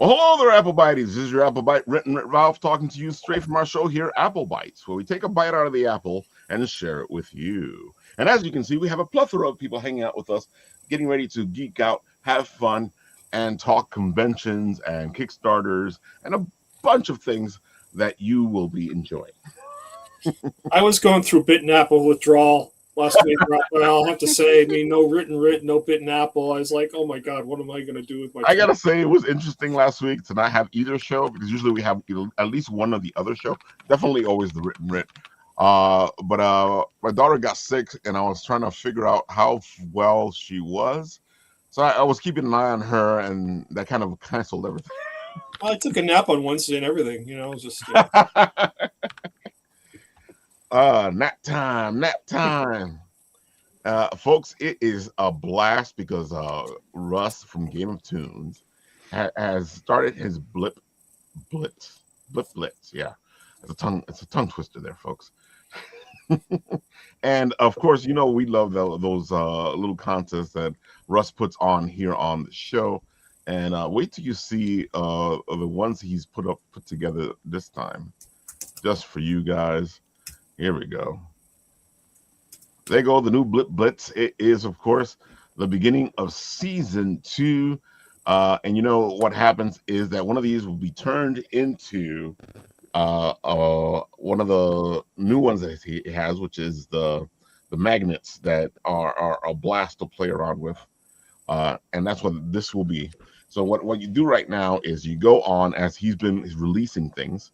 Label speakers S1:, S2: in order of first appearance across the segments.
S1: Well, hello there, Apple Bites. This is your Apple Bite, written Ralph, talking to you straight from our show here, Apple Bites, where we take a bite out of the apple and share it with you. And as you can see, we have a plethora of people hanging out with us, getting ready to geek out, have fun, and talk conventions and Kickstarters and a bunch of things that you will be enjoying.
S2: I was going through Bitten Apple withdrawal last week, Rafael. I have to say, no written, no Bitten Apple. I was like, oh my God, what am I going to do with my
S1: I got to say, it was interesting last week to not have either show, because usually we have at least one or the other show. Definitely always the written. But my daughter got sick, and I was trying to figure out how well she was. So I was keeping an eye on her, and that kind of canceled everything.
S2: I took a nap on Wednesday and everything, just.
S1: Nap time. Folks, it is a blast because Russ from Game of Tunes has started his Blitz. Yeah, it's a tongue twister there, folks. And of course, we love those little contests that Russ puts on here on the show. And wait till you see the ones he's put together this time, just for you guys. Here we go. There go the new Blitz. It is, of course, the beginning of season 2. And what happens is that one of these will be turned into one of the new ones that he has, which is the magnets that are a blast to play around with. And that's what this will be. So what you do right now is you go on as he's releasing things,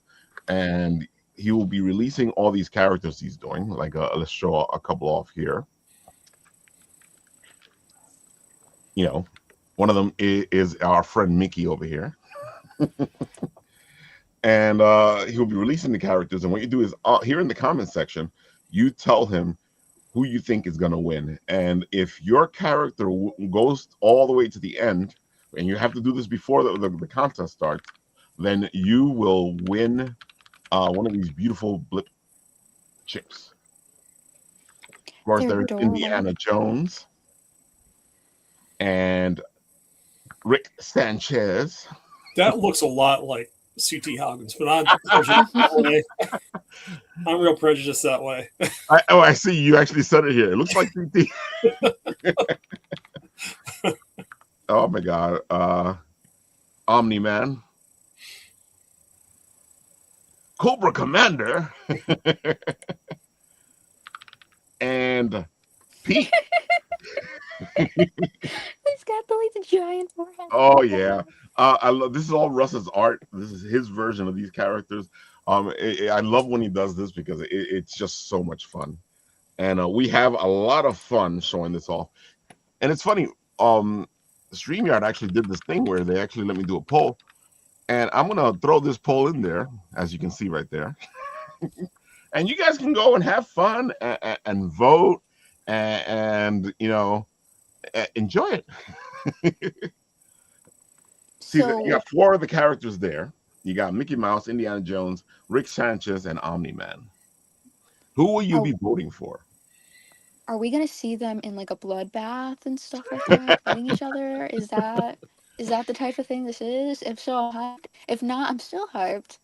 S1: and he will be releasing all these characters he's doing. Like, let's show a couple off here. One of them is our friend Mickey over here. And he'll be releasing the characters. And what you do is here in the comment section, you tell him who you think is going to win. And if your character goes all the way to the end, and you have to do this before the contest starts, then you will win one of these beautiful Blip chips. Of course, there's Indiana Jones and Rick Sanchez.
S2: That looks a lot like C.T. Hoggins, but I'm prejudiced that way. I'm real prejudiced that way.
S1: I see. You actually said it here. It looks like C.T. Oh my God. Omni-Man. Cobra Commander. And Pete.
S3: He's got the giant forehead.
S1: Oh yeah. I love this. Is all Russ's art. This is his version of these characters. I love when he does this because it's just so much fun. And we have a lot of fun showing this off. And it's funny, StreamYard actually did this thing where they actually let me do a poll. And I'm going to throw this poll in there, as you can see right there. And you guys can go and have fun and vote and enjoy it. See, you got 4 of the characters there. You got Mickey Mouse, Indiana Jones, Rick Sanchez, and Omni-Man. Who will you be voting for?
S3: Are we gonna see them in like a bloodbath and stuff like that, fighting each other? Is that the type of thing this is? If so, I'm hyped. If not, I'm still hyped.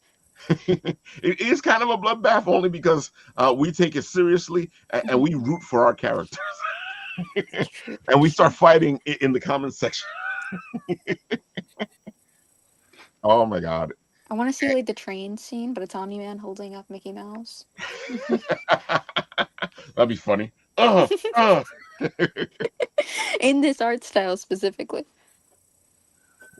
S1: It is kind of a bloodbath only because we take it seriously and we root for our characters. And we start fighting in the comment section. Oh my God.
S3: I want to see like the train scene, but it's Omni-Man holding up Mickey Mouse.
S1: That'd be funny.
S3: In this art style specifically.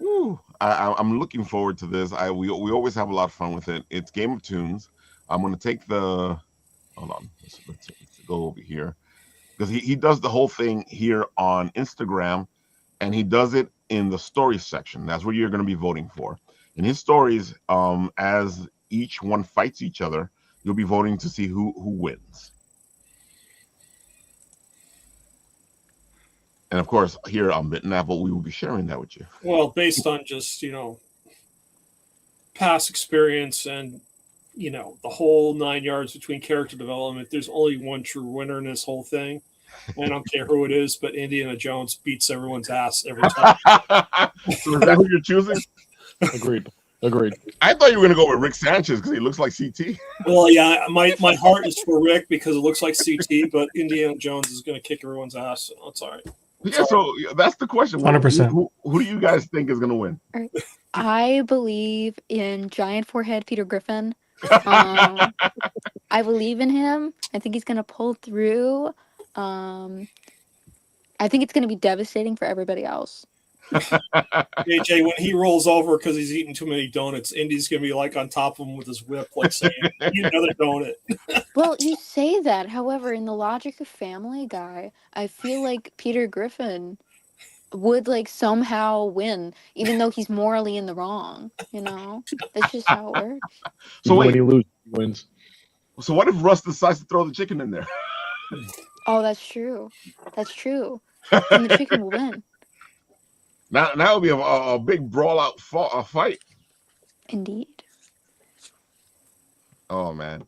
S1: Ooh, I'm looking forward to this. We always have a lot of fun with it. It's Game of Tunes. I'm going to take the... Hold on. Let's go over here. Because he does the whole thing here on Instagram, and he does it in the stories section. That's where you're going to be voting for. In his stories, as each one fights each other, you'll be voting to see who wins. And of course, here on Bitten Apple, we will be sharing that with you.
S2: Well, based on just, past experience and, the whole 9 yards between character development, there's only one true winner in this whole thing. I don't care who it is, but Indiana Jones beats everyone's ass every time.
S1: So is that who you're choosing?
S4: Agreed.
S1: I thought you were going to go with Rick Sanchez because he looks like CT.
S2: Well, yeah, my heart is for Rick because it looks like CT, but Indiana Jones is going to kick everyone's ass. So it's all right.
S1: Yeah, so that's the question.
S5: 100%.
S1: Who do you guys think is going to win?
S3: I believe in giant forehead Peter Griffin. I believe in him. I think he's gonna pull through. I think it's gonna be devastating for everybody else.
S2: AJ, when he rolls over because he's eating too many donuts, Indy's gonna be like on top of him with his whip, like saying, "Eat another donut."
S3: Well, you say that. However, in the logic of Family Guy, I feel like Peter Griffin would like somehow win, even though he's morally in the wrong. You know, that's just how it works.
S1: So
S4: When
S1: wait,
S4: he loses, he wins.
S1: so what if Russ decides to throw the chicken in there?
S3: Oh, that's true. That's true. Then the chicken will win.
S1: Now it would be a big brawl out fight.
S3: Indeed.
S1: Oh man.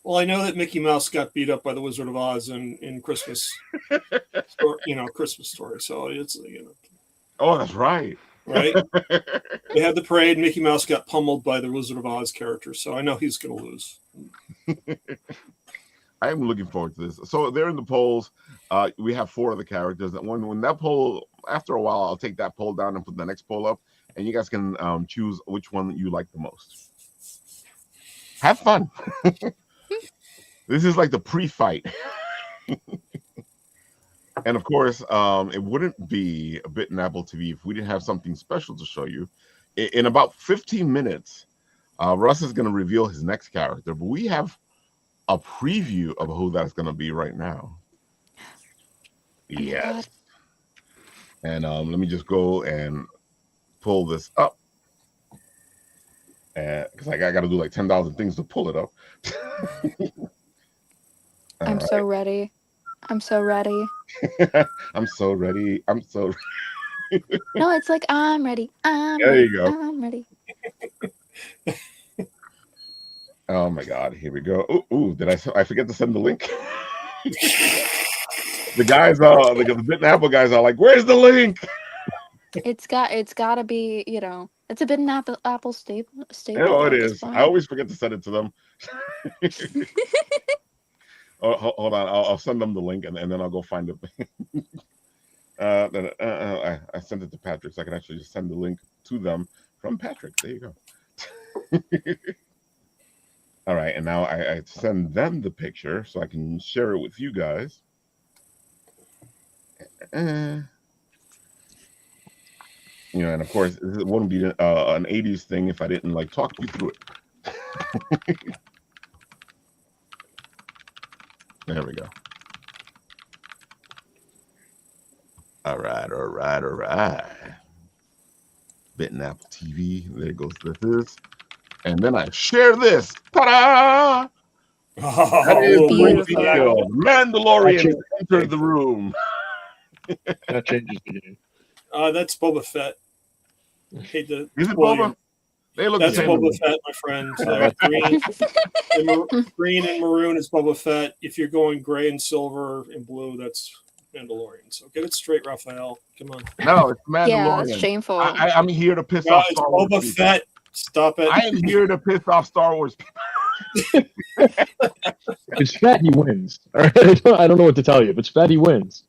S2: Well, I know that Mickey Mouse got beat up by the Wizard of Oz in Christmas, Christmas Story. So it's
S1: Oh, that's right.
S2: right. They had the parade. Mickey Mouse got pummeled by the Wizard of Oz character, so I know he's going to lose.
S1: I am looking forward to this. So they're in the polls. We have 4 of the characters. When that poll, after a while, I'll take that poll down and put the next poll up, and you guys can choose which one you like the most. Have fun. This is like the pre-fight. And of course, it wouldn't be a Bitten AppleTV if we didn't have something special to show you. In about 15 minutes, Russ is going to reveal his next character, but we have a preview of who that's going to be right now. Yes. And let me just go and pull this up. Because I got to do like 10,000 things to pull it up.
S3: I'm so ready. I'm so ready.
S1: I'm so ready. I'm so
S3: No, it's like I'm ready.
S1: There you go.
S3: I'm ready.
S1: Oh my God! Here we go. Ooh, did I forget to send the link? The guys, the Bitten Apple guys are like, "Where's the link?"
S3: It's got to be, it's a Bitten Apple staple.
S1: Oh, it
S3: at this
S1: is.
S3: point.
S1: I always forget to send it to them. Oh, hold on. I'll send them the link and then I'll go find it. I sent it to Patrick, so I can actually just send the link to them from Patrick. There you go. All right, and now I send them the picture so I can share it with you guys. And of course, it wouldn't be an 80s thing if I didn't like talk you through it. There we go. All right. Bitten AppleTV. There goes this. And then I share this. Ta-da! That is
S3: beautiful.
S1: the Mandalorian entered the room.
S4: That changes the game.
S2: That's Boba Fett. Hate to
S1: Is it
S2: spoil
S1: Boba?
S2: you.
S1: They look
S2: That's
S1: the same.
S2: Boba Fett, my friend. Green and maroon is Boba Fett. If you're going gray and silver and blue, that's Mandalorian. So get it straight, Rafael. Come on.
S1: No, it's Mandalorian.
S3: Yeah, it's shameful.
S1: I'm here to piss
S2: No,
S1: off
S2: it's
S1: Star Wars
S2: Boba
S1: people.
S2: Fett. Stop it.
S1: I am here to piss off Star Wars people.
S4: If it's Fett, he wins. All right? I don't know what to tell you. If it's Fett, he wins.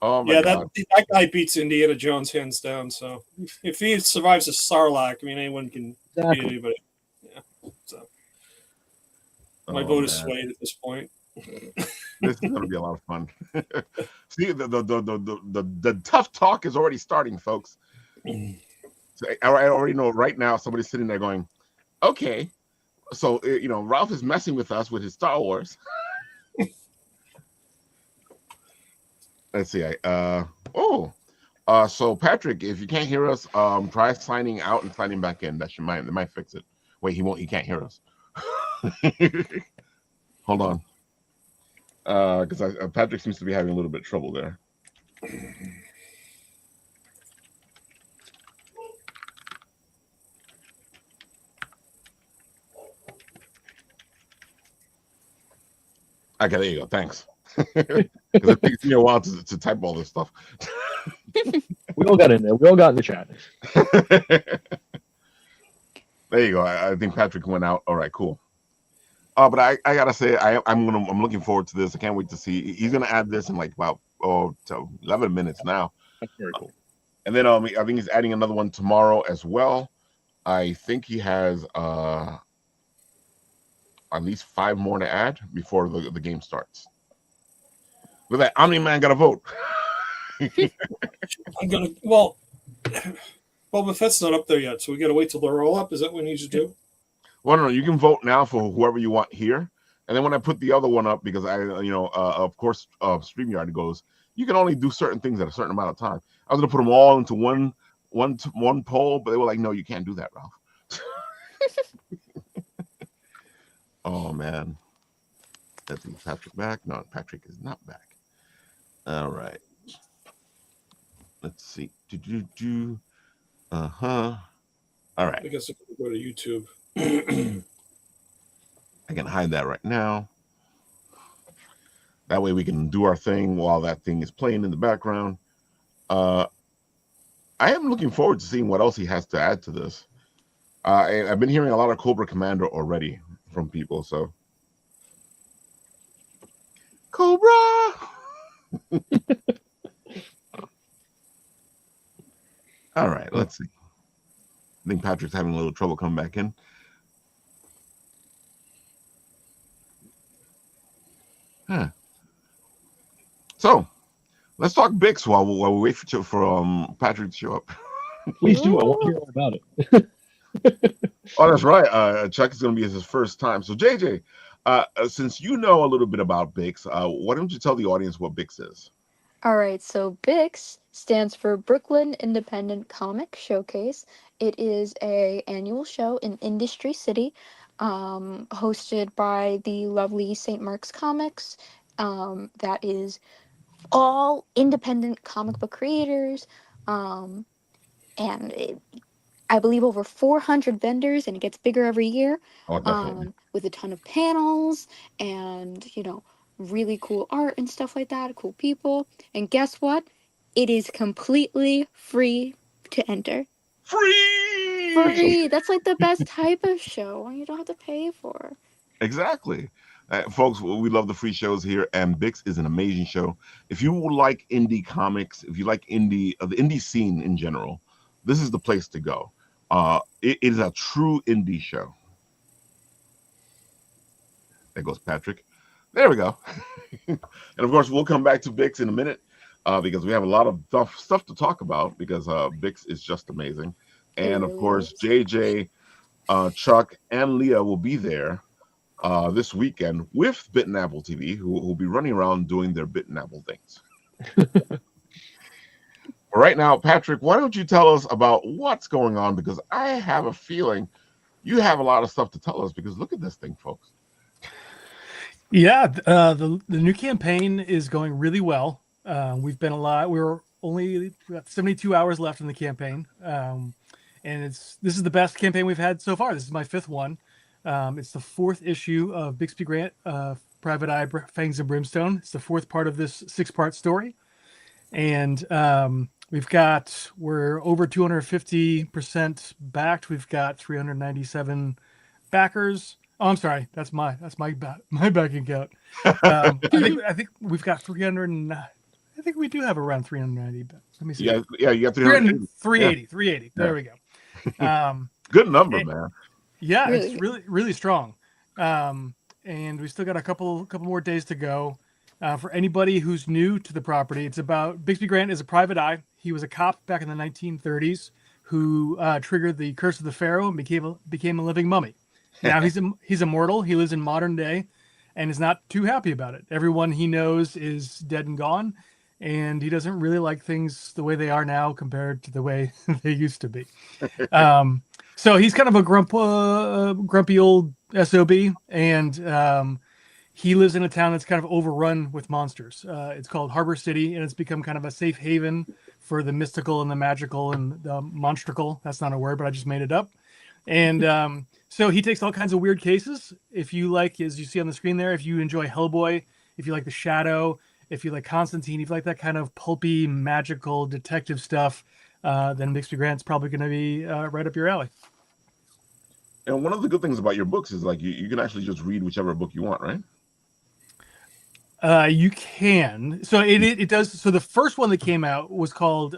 S1: Oh my
S2: Yeah,
S1: God.
S2: that guy beats Indiana Jones hands down. So if he survives a Sarlacc, I mean, anyone can beat anybody. Yeah. So my vote is swayed at this point.
S1: This is going to be a lot of fun. See, the tough talk is already starting, folks. So I already know right now somebody's sitting there going, okay, so, Ralph is messing with us with his Star Wars. Let's see. So Patrick, if you can't hear us, try signing out and signing back in. That might fix it. Wait, he can't hear us. Hold on. Because Patrick seems to be having a little bit of trouble there. Okay, there you go. Thanks. Because it takes me a while to type all this stuff.
S4: We all got in there. We all got in the chat.
S1: There you go. I think Patrick went out. All right, cool. But I gotta say, I'm looking forward to this. I can't wait to see. He's gonna add this in like about 11 minutes now.
S4: That's very cool.
S1: And then I think he's adding another one tomorrow as well. I think he has at least 5 more to add before the game starts. Look at that, Omni-Man got a vote.
S2: I'm gonna well, Boba Fett's not up there yet, so we gotta wait till they're all up. Is that what we need to do?
S1: Well, no, you can vote now for whoever you want here, and then when I put the other one up, because of course, StreamYard goes, you can only do certain things at a certain amount of time. I was gonna put them all into one poll, but they were like, no, you can't do that, Ralph. Oh man, that's Patrick back. No, Patrick is not back. All right, let's see. All right.
S2: I guess I can go to YouTube.
S1: I can hide that right now. That way we can do our thing while that thing is playing in the background. I am looking forward to seeing what else he has to add to this. I've been hearing a lot of Cobra Commander already from people, so Cobra. All right, let's see. I think Patrick's having a little trouble coming back in. Huh. So let's talk Bix while we wait for Patrick to show up.
S4: Please do. I want to hear all about it.
S1: Oh, that's right. Chuck is going to be his first time. So JJ, since you know a little bit about Bix, why don't you tell the audience what Bix is?
S3: All right, so BIX stands for Brooklyn Independent Comic Showcase. It is an annual show in Industry City, hosted by the lovely St. Mark's Comics. That is all independent comic book creators, and I believe over 400 vendors, and it gets bigger every year.
S1: Oh, definitely.
S3: With a ton of panels and really cool art and stuff like that, cool people. And guess what? It is completely free to enter. Free! That's like the best type of show and you don't have to pay for.
S1: Exactly. Folks, we love the free shows here, and Bix is an amazing show. If you like indie comics, if you like the indie scene in general, this is the place to go. It is a true indie show. There goes Patrick. There we go. And of course, we'll come back to Bix in a minute because we have a lot of stuff to talk about because Bix is just amazing. And of course, JJ, Chuck, and Leah will be there this weekend with Bitten AppleTV, who will be running around doing their Bitten Apple things. Right now, Patrick, why don't you tell us about what's going on? Because I have a feeling you have a lot of stuff to tell us because look at this thing, folks.
S5: Yeah, the new campaign is going really well. We've been we're only got 72 hours left in the campaign, and this is the best campaign we've had so far. This is my 5th one. It's the 4th issue of Bixby Grant, Private Eye, Fangs and Brimstone. It's the 4th part of this 6-part story, and we're over 250% backed. We've got 397 backers. Oh, I'm sorry. That's my backing count. I think we've got 300. I think we do have around 390. Let me see.
S1: Yeah, you got 380.
S5: 380. 380. There we go.
S1: Good number, man.
S5: Yeah, really? It's really strong. And we still got a couple more days to go. For anybody who's new to the property, it's about Bixby Grant is a private eye. He was a cop back in the 1930s who triggered the curse of the pharaoh and became a living mummy. Now he's immortal. He lives in modern day and is not too happy about it. Everyone he knows is dead and gone, and he doesn't really like things the way they are now compared to the way they used to be. So he's kind of a grumpy old SOB, and he lives in a town that's kind of overrun with monsters. It's called Harbor City, and it's become kind of a safe haven for the mystical and the magical and the monstrical. That's not a word, but I just made it up. And so he takes all kinds of weird cases. If you like, as you see on the screen there, if you enjoy Hellboy, if you like The Shadow, If you like Constantine, if you like that kind of pulpy, magical detective stuff, then Bixby Grant's probably going to be right up your alley.
S1: And one of the good things about your books is like you can actually just read whichever book you want, right?
S5: You can. So it does. So the first one that came out was called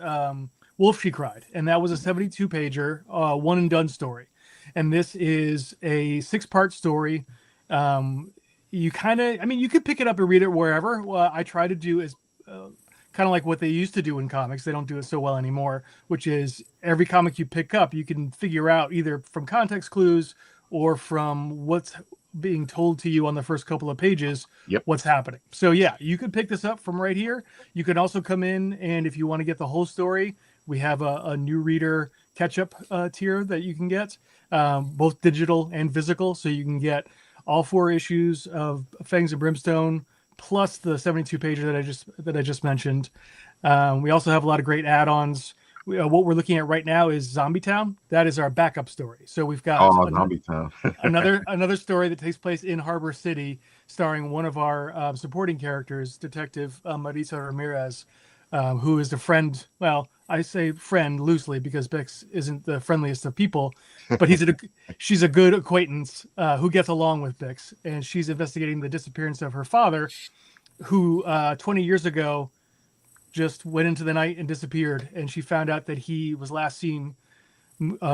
S5: Wolf She Cried, and that was a 72-pager, one and done story. And this is a 6-part story. You kind of, I mean, you could pick it up and read it wherever. What I try to do is kind of like what they used to do in comics. They don't do it so well anymore, which is every comic you pick up, you can figure out either from context clues or from what's being told to you on the first couple of pages, what's happening. So yeah, you could pick this up from right here. You can also come in, and if you want to get the whole story, we have a new reader catch-up tier that you can get, both digital and physical. So you can get all 4 issues of Fangs and Brimstone, plus the 72-pager that I just mentioned. We also have a lot of great add-ons. What we're looking at right now is Zombie Town. That is our backup story. So we've got
S1: Zombie Town.
S5: another story that takes place in Harbor City, starring one of our supporting characters, Detective Marisa Ramirez, who is a friend. Well, I say friend loosely because Bix isn't the friendliest of people, but she's a good acquaintance who gets along with Bix, and she's investigating the disappearance of her father, who 20 years ago just went into the night and disappeared. And she found out that he was last seen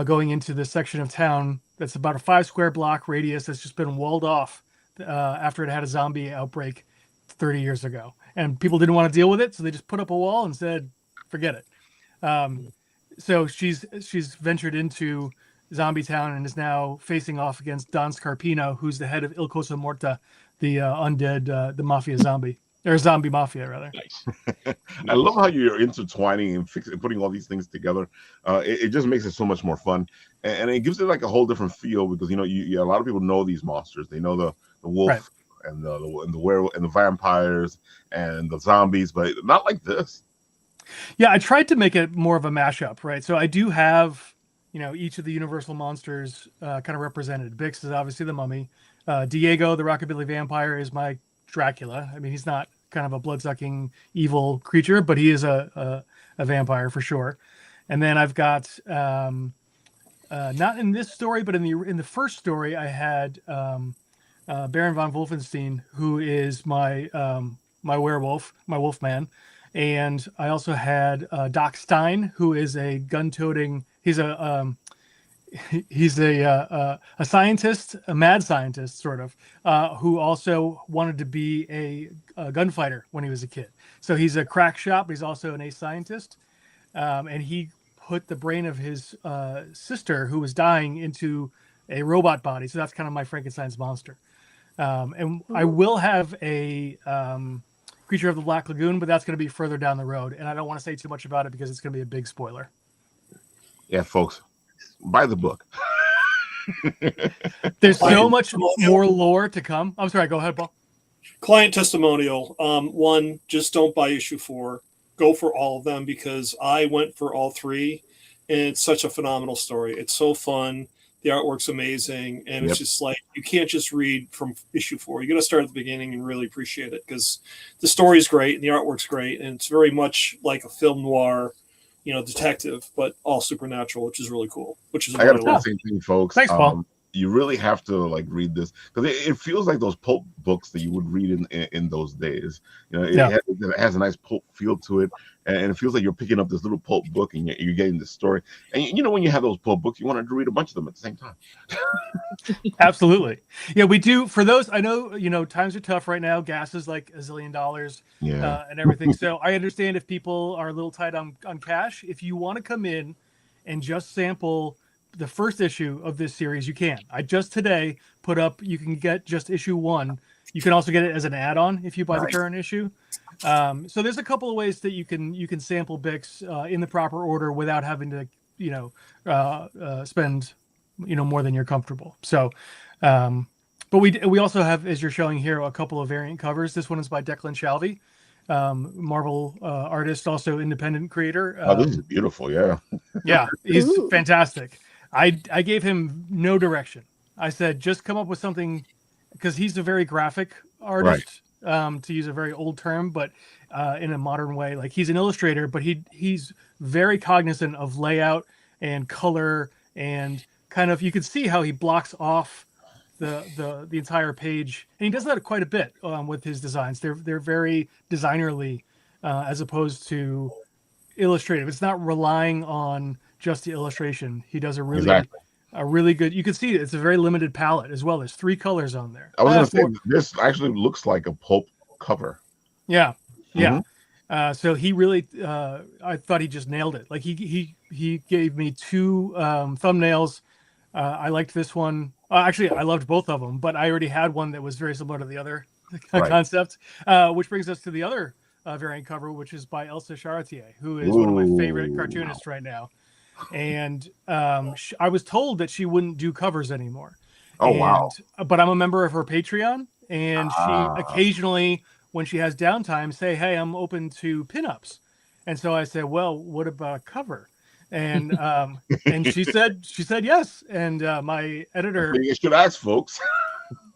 S5: going into the section of town that's about a 5 square block radius that's just been walled off after it had a zombie outbreak 30 years ago. And people didn't want to deal with it, so they just put up a wall and said, forget it. So she's ventured into Zombie Town and is now facing off against Don Scarpino, who's the head of Il Cosa Morta, the undead, the mafia zombie. Or zombie mafia, rather.
S1: Nice. I love how you're intertwining and putting all these things together. It just makes it so much more fun, and it gives it like a whole different feel because a lot of people know these monsters. They know the wolf
S5: right.
S1: and the werewolf and the vampires and the zombies, but not like this.
S5: Yeah, I tried to make it more of a mashup, right? So I do have each of the Universal monsters kind of represented. Bix is obviously the mummy. Diego, the rockabilly vampire, is my Dracula. I mean, he's not kind of a blood-sucking evil creature, but he is a vampire for sure. And then I've got not in this story, but in the first story, I had Baron von Wolfenstein, who is my werewolf, my wolfman, and I also had Doc Stein, who is a gun-toting. He's a scientist, a mad scientist, sort of, who also wanted to be a gunfighter when he was a kid. So he's a crack shop, but he's also an ace scientist. And he put the brain of his sister, who was dying, into a robot body. So that's kind of my Frankenstein's monster. And I will have a Creature of the Black Lagoon, but that's going to be further down the road. And I don't want to say too much about it because it's going to be a big spoiler.
S1: Yeah, folks. Buy the book.
S5: There's so much more lore to come. I'm sorry, go ahead, Paul.
S2: Client testimonial. 1, just don't buy issue 4. Go for all of them because I went for all 3, and it's such a phenomenal story. It's so fun. The artwork's amazing, and it's just like you can't just read from issue 4. You got to start at the beginning and really appreciate it because the story's great and the artwork's great, and it's very much like a film noir. Detective, but all supernatural, which is really cool. I
S1: got to say the same thing, folks.
S5: Thanks, Paul.
S1: You really have to read this because it feels like those pulp books that you would read in those days. It has a nice pulp feel to it, and it feels like you're picking up this little pulp book and you're getting this story. And when you have those pulp books, you want to read a bunch of them at the same time.
S5: Absolutely, yeah, we do. For those, I know, times are tough right now. Gas is like $1 zillion, and everything. So I understand if people are a little tight on cash. If you want to come in and just sample the first issue of this series, you can. I just today put up, you can get just issue 1. You can also get it as an add-on if you buy the current issue. So there's a couple of ways that you can sample Bix in the proper order without having to spend more than you're comfortable. So but we also have, as you're showing here, a couple of variant covers. This one is by Declan Shalvey, Marvel artist, also independent creator.
S1: This is beautiful. Yeah,
S5: he's fantastic. I gave him no direction. I said, just come up with something, because he's a very graphic artist. to use a very old term, but in a modern way. Like he's an illustrator, but he's very cognizant of layout and color and kind of, you can see how he blocks off the entire page, and he does that quite a bit with his designs. They're very designerly as opposed to illustrative. It's not relying on just the illustration. He does
S1: Exactly.
S5: a really good. You can see it's a very limited palette as well. There's 3 colors on there.
S1: I was going to say
S5: Four.
S1: this actually looks like a pulp cover.
S5: Yeah, yeah.
S1: Mhm.
S5: So he really, I thought he just nailed it. Like he gave me 2 thumbnails. I liked this one. Actually, I loved both of them, but I already had one that was very similar to the other
S1: Right.
S5: concept, which brings us to the other variant cover, which is by Elsa Charretier, who is one of my favorite cartoonists right now. And I was told that she wouldn't do covers anymore.
S1: Oh, wow.
S5: But I'm a member of her Patreon, and she
S1: Ah.
S5: occasionally, when she has downtime, say, "Hey, I'm open to pinups." And so I said, "Well, what about a cover?" And she said yes. And my editor,
S1: You should ask, folks.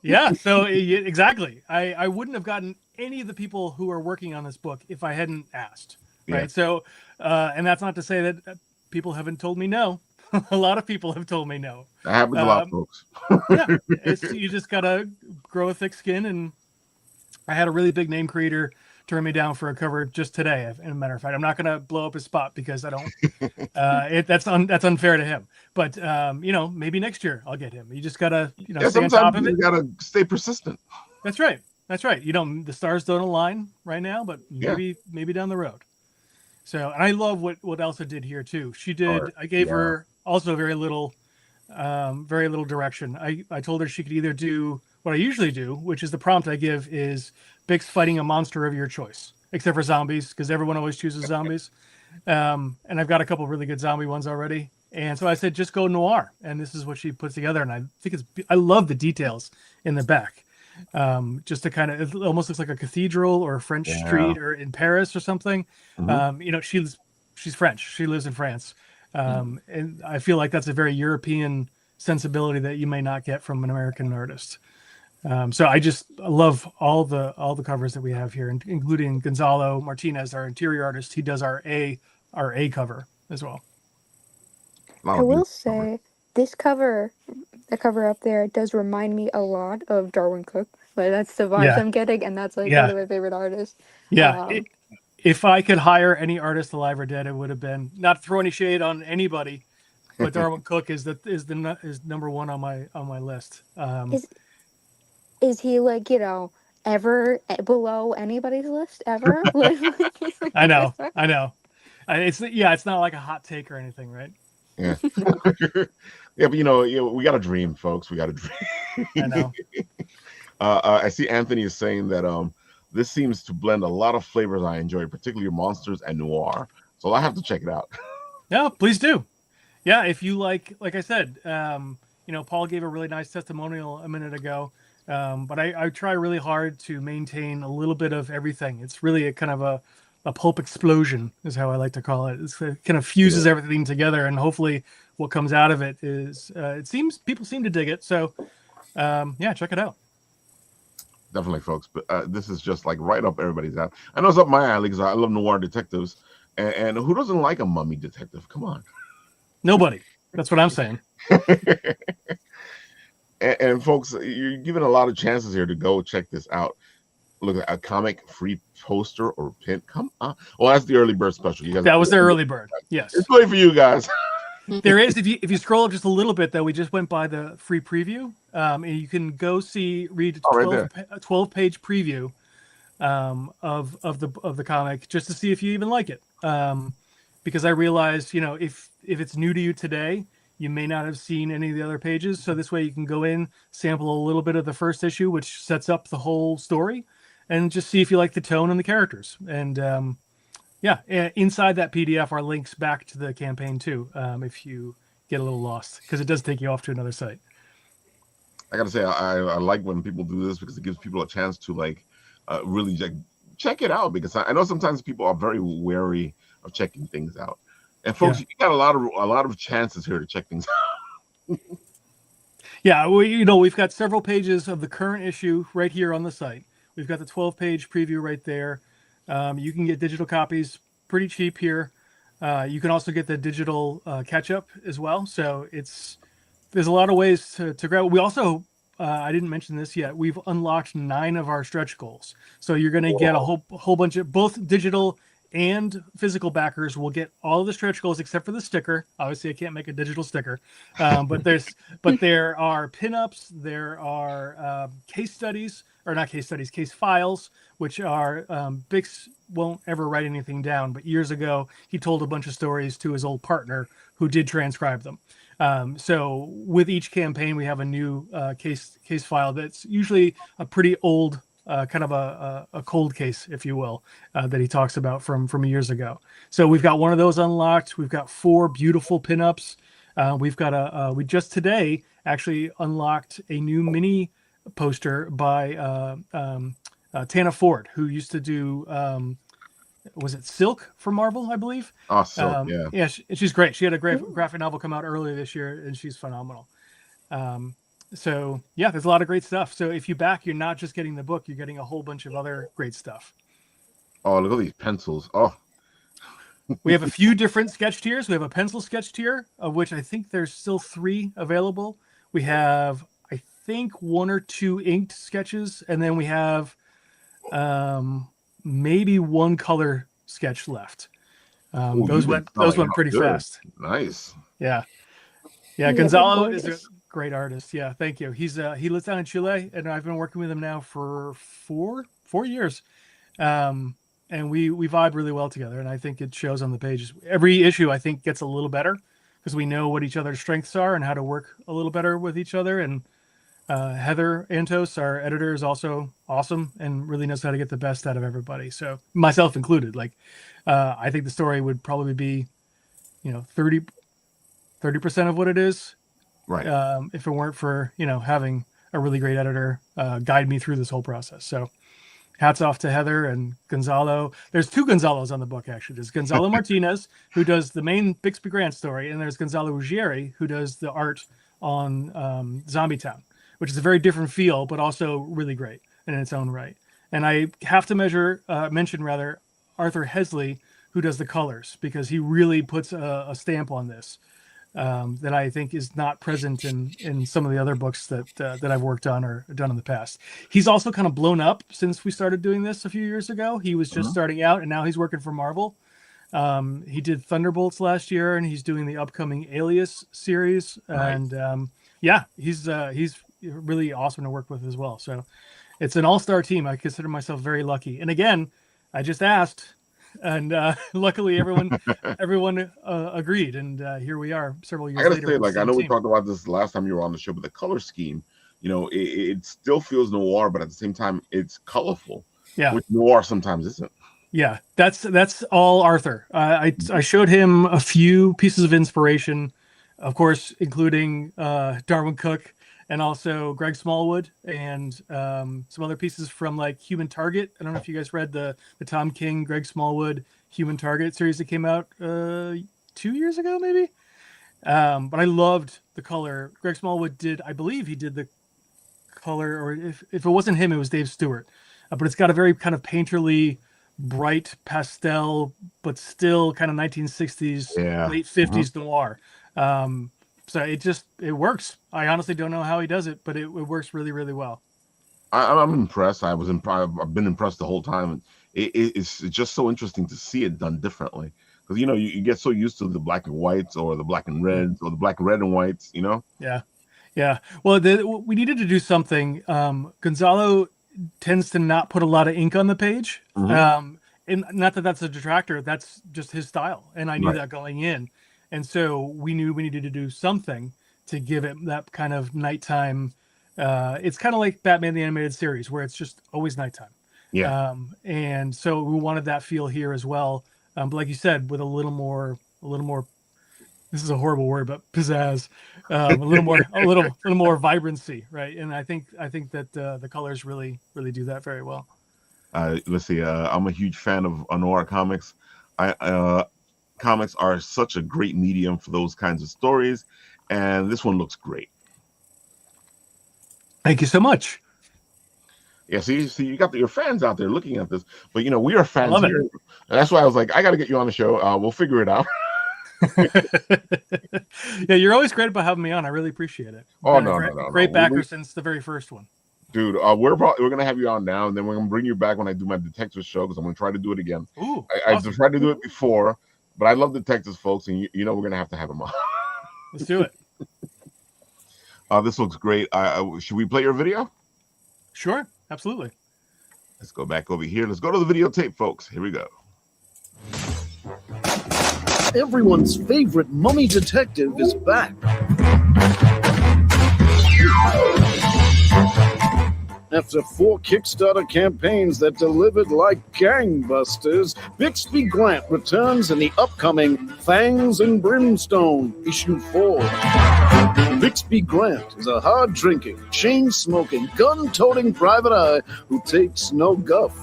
S5: yeah. So exactly, I wouldn't have gotten any of the people who are working on this book if I hadn't asked. Right.
S1: Yeah.
S5: So, and that's not to say that people haven't told me no. A lot of people have told me no.
S1: That happens a lot, folks.
S5: Yeah, you just gotta grow a thick skin. And I had a really big name creator turn me down for a cover just today. As a matter of fact, I'm not gonna blow up his spot because I don't. That's unfair to him. But maybe next year I'll get him. You just gotta stay on top of it.
S1: You gotta stay persistent.
S5: That's right. That's right. The stars don't align right now, but maybe down the road. So, and I love what Elsa did here too. She did. I gave her also very little direction. I told her she could either do what I usually do, which is the prompt I give is Bix fighting a monster of your choice, except for zombies, because everyone always chooses zombies. And I've got a couple really good zombie ones already. And so I said, just go noir. And this is what she puts together. And I think I love the details in the back. Just to kind of, it almost looks like a cathedral or a French street or in Paris or something.
S1: Mm-hmm.
S5: She's French. She lives in France. And I feel like that's a very European sensibility that you may not get from an American artist. So I love all the covers that we have here, including Gonzalo Martinez, our interior artist. He does our A cover as well.
S3: I will say this cover, the cover up there, does remind me a lot of Darwin Cook. Like that's the vibes I'm getting, and that's like one of my favorite artists.
S5: Yeah. If I could hire any artist alive or dead, it would have been, not to throw any shade on anybody, but Darwin Cook is number one on my list.
S3: Is he like ever below anybody's list ever?
S5: I know. It's not like a hot take or anything, right?
S1: Yeah. Yeah, but we got to dream, folks. We got to dream.
S5: I know.
S1: I see Anthony is saying that this seems to blend a lot of flavors I enjoy, particularly monsters and noir. So I have to check it out.
S5: Yeah, please do. Yeah, if you like I said, Paul gave a really nice testimonial a minute ago. But I try really hard to maintain a little bit of everything. It's really a kind of a pulp explosion is how I like to call it. It kind of fuses everything together, and hopefully what comes out of it is people seem to dig it. So check it out.
S1: Definitely, folks. But this is just like right up everybody's alley. I know it's up my alley because I love noir detectives. And who doesn't like a mummy detective? Come on.
S5: Nobody. That's what I'm saying.
S1: And folks, you're given a lot of chances here to go check this out. Look at a comic free poster or pin. Come on. Well, that's the early bird special. You guys,
S5: that was their early bird. Yes.
S1: It's really for you guys.
S5: There is, if you scroll up just a little bit, though, we just went by the free preview. And you can go read a 12-page preview of the comic just to see if you even like it. Because I realized, if it's new to you today, you may not have seen any of the other pages. So this way you can go in, sample a little bit of the first issue, which sets up the whole story, and just see if you like the tone and the characters. And inside that PDF are links back to the campaign too, if you get a little lost, because it does take you off to another site.
S1: I gotta say, I like when people do this because it gives people a chance to really check it out, because I know sometimes people are very wary of checking things out. And folks, you got a lot of chances here to check things out.
S5: Yeah, we've got several pages of the current issue right here on the site. we've got the 12-page preview right there. You can get digital copies pretty cheap here. You can also get the digital catch-up as well. So there's a lot of ways to grab. We also, I didn't mention this yet, we've unlocked 9 of our stretch goals. So you're going to get a whole bunch of both digital and physical backers will get all of the stretch goals except for the sticker. Obviously, I can't make a digital sticker, but there are pinups, there are case studies, or not case studies, case files, which are Bix won't ever write anything down, but years ago he told a bunch of stories to his old partner who did transcribe them. So with each campaign, we have a new case file that's usually a pretty old. Kind of a cold case, if you will, that he talks about from years ago. So we've got one of those unlocked. We've got 4 beautiful pinups. We've got we just today actually unlocked a new mini poster by Tana Ford, who used to do was it Silk for Marvel, I believe.
S1: Oh, Silk, yeah.
S5: Yeah, she's great. She had a graphic novel come out earlier this year, and she's phenomenal. So yeah, there's a lot of great stuff. So if you back, you're not just getting the book, you're getting a whole bunch of other great stuff.
S1: Oh, look at these pencils. Oh,
S5: we have a few different sketch tiers. We have a pencil sketch tier, of which I think there's still 3 available. We have, I think, 1 or 2 inked sketches, and then we have maybe 1 color sketch left. Those went pretty fast.
S1: Nice.
S5: Yeah. Gonzalo is a great artist. Yeah, thank you. He lives down in Chile, and I've been working with him now for four years. And we vibe really well together, and I think it shows on the pages. Every issue, I think, gets a little better because we know what each other's strengths are and how to work a little better with each other. And Heather Antos, our editor, is also awesome and really knows how to get the best out of everybody. So myself included. Like, I think the story would probably be, 30% of what it is.
S1: Right.
S5: If it weren't for, having a really great editor guide me through this whole process. So hats off to Heather and Gonzalo. There's 2 Gonzalos on the book, actually. There's Gonzalo Martinez, who does the main Bixby Grant story, and there's Gonzalo Ruggieri, who does the art on Zombie Town, which is a very different feel, but also really great in its own right. And I have to mention Arthur Hesley, who does the colors, because he really puts a stamp on this. That I think is not present in some of the other books that I've worked on or done in the past. He's also kind of blown up since we started doing this a few years ago. He was just starting out, and now he's working for Marvel. He did Thunderbolts last year, and he's doing the upcoming Alias series. Nice. And he's really awesome to work with as well. So it's an all-star team. I consider myself very lucky. And again, I just asked. And luckily, everyone agreed, and here we are several years later.
S1: I gotta say, I know we talked about this last time you were on the show, but the color scheme, it still feels noir, but at the same time, it's colorful.
S5: Yeah,
S1: which noir sometimes isn't.
S5: Yeah, that's all Arthur. I showed him a few pieces of inspiration, of course, including Darwin Cook. And also Greg Smallwood and some other pieces from like Human Target. I don't know if you guys read the Tom King, Greg Smallwood Human Target series that came out 2 years ago, maybe. But I loved the color. Greg Smallwood I believe he did the color, or if it wasn't him, it was Dave Stewart. But it's got a very kind of painterly, bright pastel, but still kind of 1960s, late 50s noir. So it works. I honestly don't know how he does it, but it works really, really well.
S1: I'm impressed. I've been impressed the whole time. It's just so interesting to see it done differently, because you get so used to the black and whites or the black and reds or the black, red and whites.
S5: Yeah. Well, we needed to do something. Gonzalo tends to not put a lot of ink on the page, and not that that's a detractor. That's just his style, and I knew that going in. And so we knew we needed to do something to give it that kind of nighttime. It's kind of like Batman the Animated Series, where it's just always nighttime.
S1: Yeah.
S5: And so we wanted that feel here as well. But like you said, with a little more. This is a horrible word, but pizzazz. A little more vibrancy, right? And I think that the colors really do that very well.
S1: Let's see. I'm a huge fan of noir comics. Comics are such a great medium for those kinds of stories, and this one looks great.
S5: Thank you so much.
S1: Yeah, see, you got your fans out there looking at this, but we are fans
S5: love it.
S1: here. And that's why I was like, I got to get you on the show. We'll figure it out.
S5: Yeah, you're always great about having me on. I really appreciate it.
S1: Oh,
S5: Been a
S1: no.
S5: great backer since the very first one.
S1: Dude, we're gonna have you on now, and then we're gonna bring you back when I do my detective show because I'm gonna try to do it again.
S5: Ooh,
S1: I
S5: awesome.
S1: tried to do it before, but I love detectives, folks, and we're gonna have him on.
S5: Let's do it.
S1: This looks great. Should we play your video?
S5: Sure, absolutely.
S1: Let's go back over here. Let's go to the videotape, folks. Here we go.
S6: Everyone's favorite mummy detective is back. After 4 Kickstarter campaigns that delivered like gangbusters, Bixby Grant returns in the upcoming Fangs and Brimstone, Issue 4. Bixby Grant is a hard-drinking, chain-smoking, gun-toting private eye who takes no guff.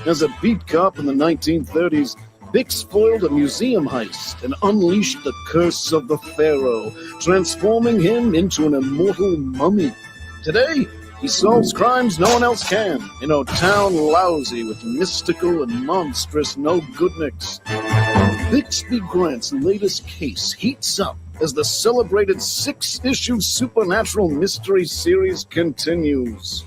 S6: As a beat cop in the 1930s, Bix foiled a museum heist and unleashed the curse of the Pharaoh, transforming him into an immortal mummy. Today, he solves crimes no one else can in a town lousy with mystical and monstrous no-goodniks. Bixby Grant's latest case heats up as the celebrated 6-issue supernatural mystery series continues.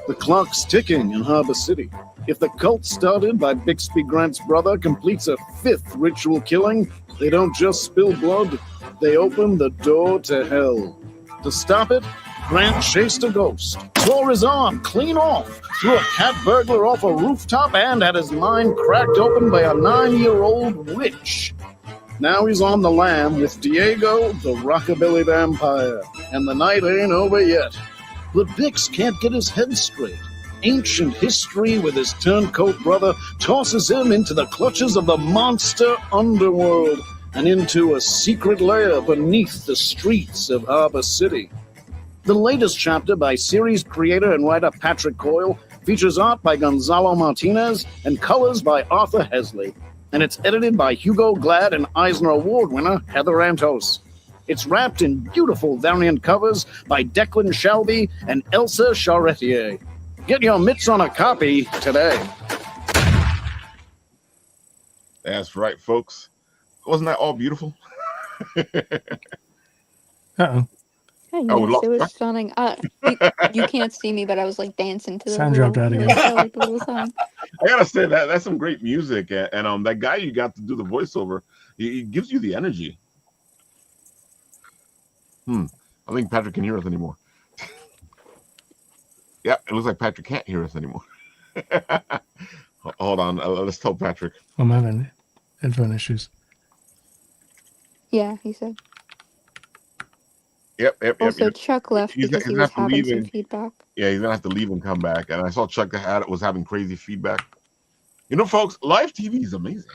S6: The clock's ticking in Harbor City. If the cult started by Bixby Grant's brother completes a 5th ritual killing, they don't just spill blood, they open the door to hell. To stop it, Grant chased a ghost, tore his arm clean off, threw a cat burglar off a rooftop, and had his mind cracked open by a 9-year-old witch. Now he's on the lam with Diego, the rockabilly vampire, and the night ain't over yet. But Bix can't get his head straight. Ancient history with his turncoat brother tosses him into the clutches of the monster underworld and into a secret lair beneath the streets of Harbor City. The latest chapter by series creator and writer Patrick Coyle features art by Gonzalo Martinez and colors by Arthur Hesley. And it's edited by Hugo Glad and Eisner Award winner Heather Antos. It's wrapped in beautiful variant covers by Declan Shelby and Elsa Charretier. Get your mitts on a copy today.
S1: That's right, folks. Wasn't that all beautiful?
S5: Uh-oh.
S3: Yes,
S1: Oh, we lost
S3: it was
S1: track.
S3: stunning. You can't see me, but I was like dancing to the
S5: Sound dropped out again.
S3: the little song.
S1: I gotta say that's some great music, and that guy you got to do the voiceover, he gives you the energy. I think Patrick can hear us anymore. Yeah, it looks like Patrick can't hear us anymore. Hold on, let's tell Patrick.
S5: I'm having headphone issues.
S3: Yeah, he said.
S1: Yep.
S3: Also, Chuck left
S1: He's
S3: because he
S1: gonna
S3: was
S1: have to
S3: having
S1: leave
S3: some
S1: and-
S3: feedback.
S1: Yeah, he's gonna have to leave and come back. And I saw Chuck was having crazy feedback. Folks, live TV is amazing.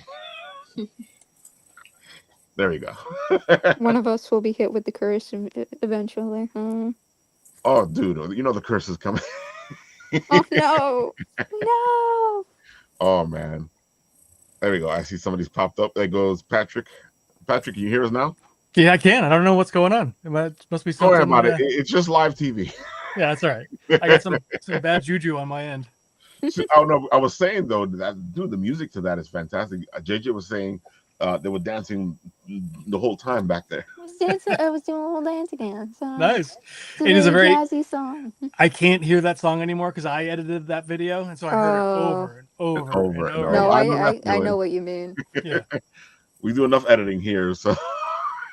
S1: There we go.
S3: One of us will be hit with the curse eventually.
S1: Oh, dude, the curse is coming.
S3: Oh no! No!
S1: Oh man. There we go. I see somebody's popped up. There goes Patrick. Patrick, can you hear us now?
S5: Yeah, I can. I don't know what's going on. It must be
S1: Don't worry
S5: something.
S1: about it. It's just live TV.
S5: Yeah, that's all right. I got some bad juju on my end.
S1: Oh no, I was saying though that dude, the music to that is fantastic. JJ was saying they were dancing the whole time back there.
S3: I was doing a little dancing dance.
S5: Nice.
S3: It's
S5: It is a very
S3: jazzy song.
S5: I can't hear that song anymore because I edited that video, and so I heard it over and over
S1: Over
S5: and
S1: and
S5: over.
S1: over.
S3: No,
S1: I know that
S3: I
S1: feeling.
S3: know what you mean.
S5: Yeah,
S1: We do enough editing here, so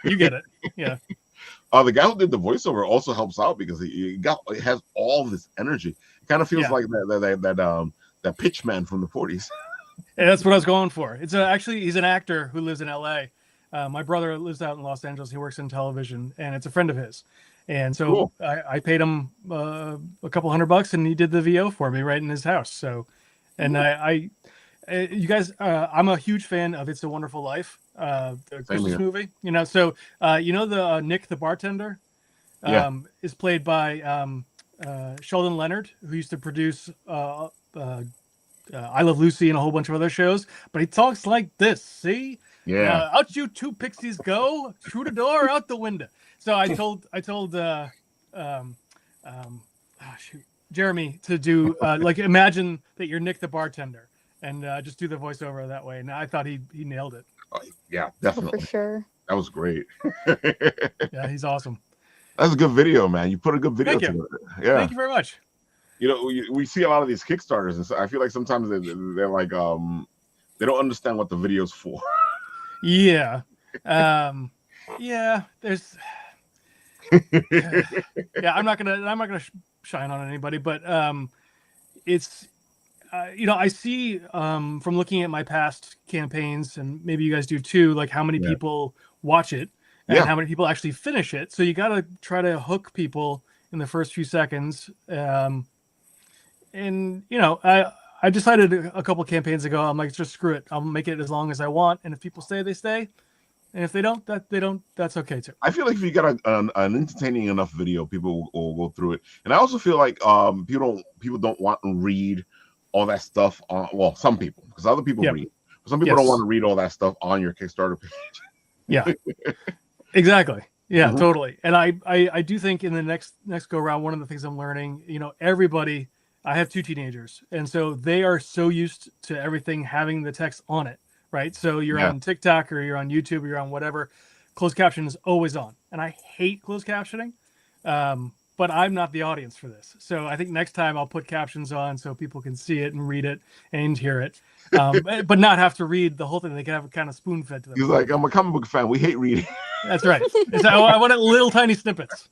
S5: you get it. Yeah.
S1: the guy who did the voiceover also helps out because he has all this energy. It kind of feels
S5: Yeah.
S1: like that pitch man from the 40s.
S5: And that's what I was going for. It's actually he's an actor who lives in LA. My brother lives out in Los Angeles. He works in television, and it's a friend of his. And so
S1: Cool.
S5: I paid him a couple $100, and he did the VO for me right in his house. So, and you guys, I'm a huge fan of It's a Wonderful Life, the Christmas
S1: here.
S5: movie. So the Nick the bartender,
S1: Yeah.
S5: is played by Sheldon Leonard, who used to produce I Love Lucy and a whole bunch of other shows. But he talks like this. See.
S1: Yeah.
S5: Out you two pixies go through the door, out the window. So I told Jeremy to do like imagine that you're Nick the bartender and just do the voiceover that way. And I thought he nailed it.
S1: Oh, yeah,
S3: Oh, for
S1: definitely.
S3: sure.
S1: That was great.
S5: Yeah, he's awesome.
S1: That's a good video, man. You put a good video
S5: Thank you.
S1: together. Yeah.
S5: Thank you very much.
S1: You know, we see a lot of these Kickstarters, and so I feel like sometimes they're like they don't understand what the video's for.
S5: Yeah. Yeah, there's yeah, I'm not gonna shine on anybody, but it's you know, I see from looking at my past campaigns, and maybe you guys do too, like how many people watch it and how many people actually finish it. So you got to try to hook people in the first few seconds. And you know, I decided a couple of campaigns ago, I'm like, just screw it. I'll make it as long as I want, and if people stay, they stay. And if they don't, that's okay too.
S1: I feel like if you got an entertaining enough video, people will go through it. And I also feel like people don't want to read all that stuff on, well, some people, because other people read. But some people don't want to read all that stuff on your Kickstarter page.
S5: Yeah. Exactly. Yeah, totally. And I do think in the next go around, one of the things I'm learning, you know, everybody, I have 2 teenagers, and so they are so used to everything having the text on it. Right. So you're on TikTok or you're on YouTube or you're on whatever, closed caption is always on. And I hate closed captioning. But I'm not the audience for this. So I think next time I'll put captions on so people can see it and read it and hear it. But not have to read the whole thing. They can have it kind of spoon fed to them.
S1: He's like, I'm a comic book fan. We hate reading.
S5: That's right. I want it little tiny snippets.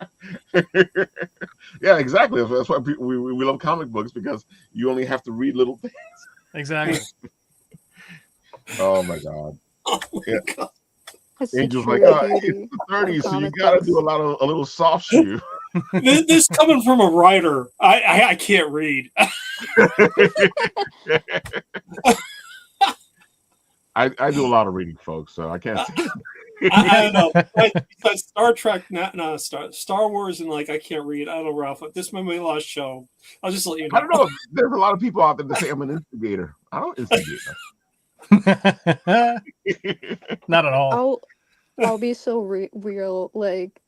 S1: Yeah, exactly. That's why we love comic books, because you only have to read little things.
S5: Exactly.
S1: Oh my God.
S2: Oh my God.
S1: Angel's like, it's the 30s, so you gotta do a little soft shoe.
S2: This coming from a writer, I can't read.
S1: I do a lot of reading, folks, so I can't say.
S2: I don't know. Because Star Trek, Star Wars, and like I can't read. I don't know, Ralph. This might be my last show. I'll just let you know.
S1: I don't know. There's a lot of people out there that say I'm an instigator. I don't instigate.
S5: Not at all.
S3: I'll be so real. Like,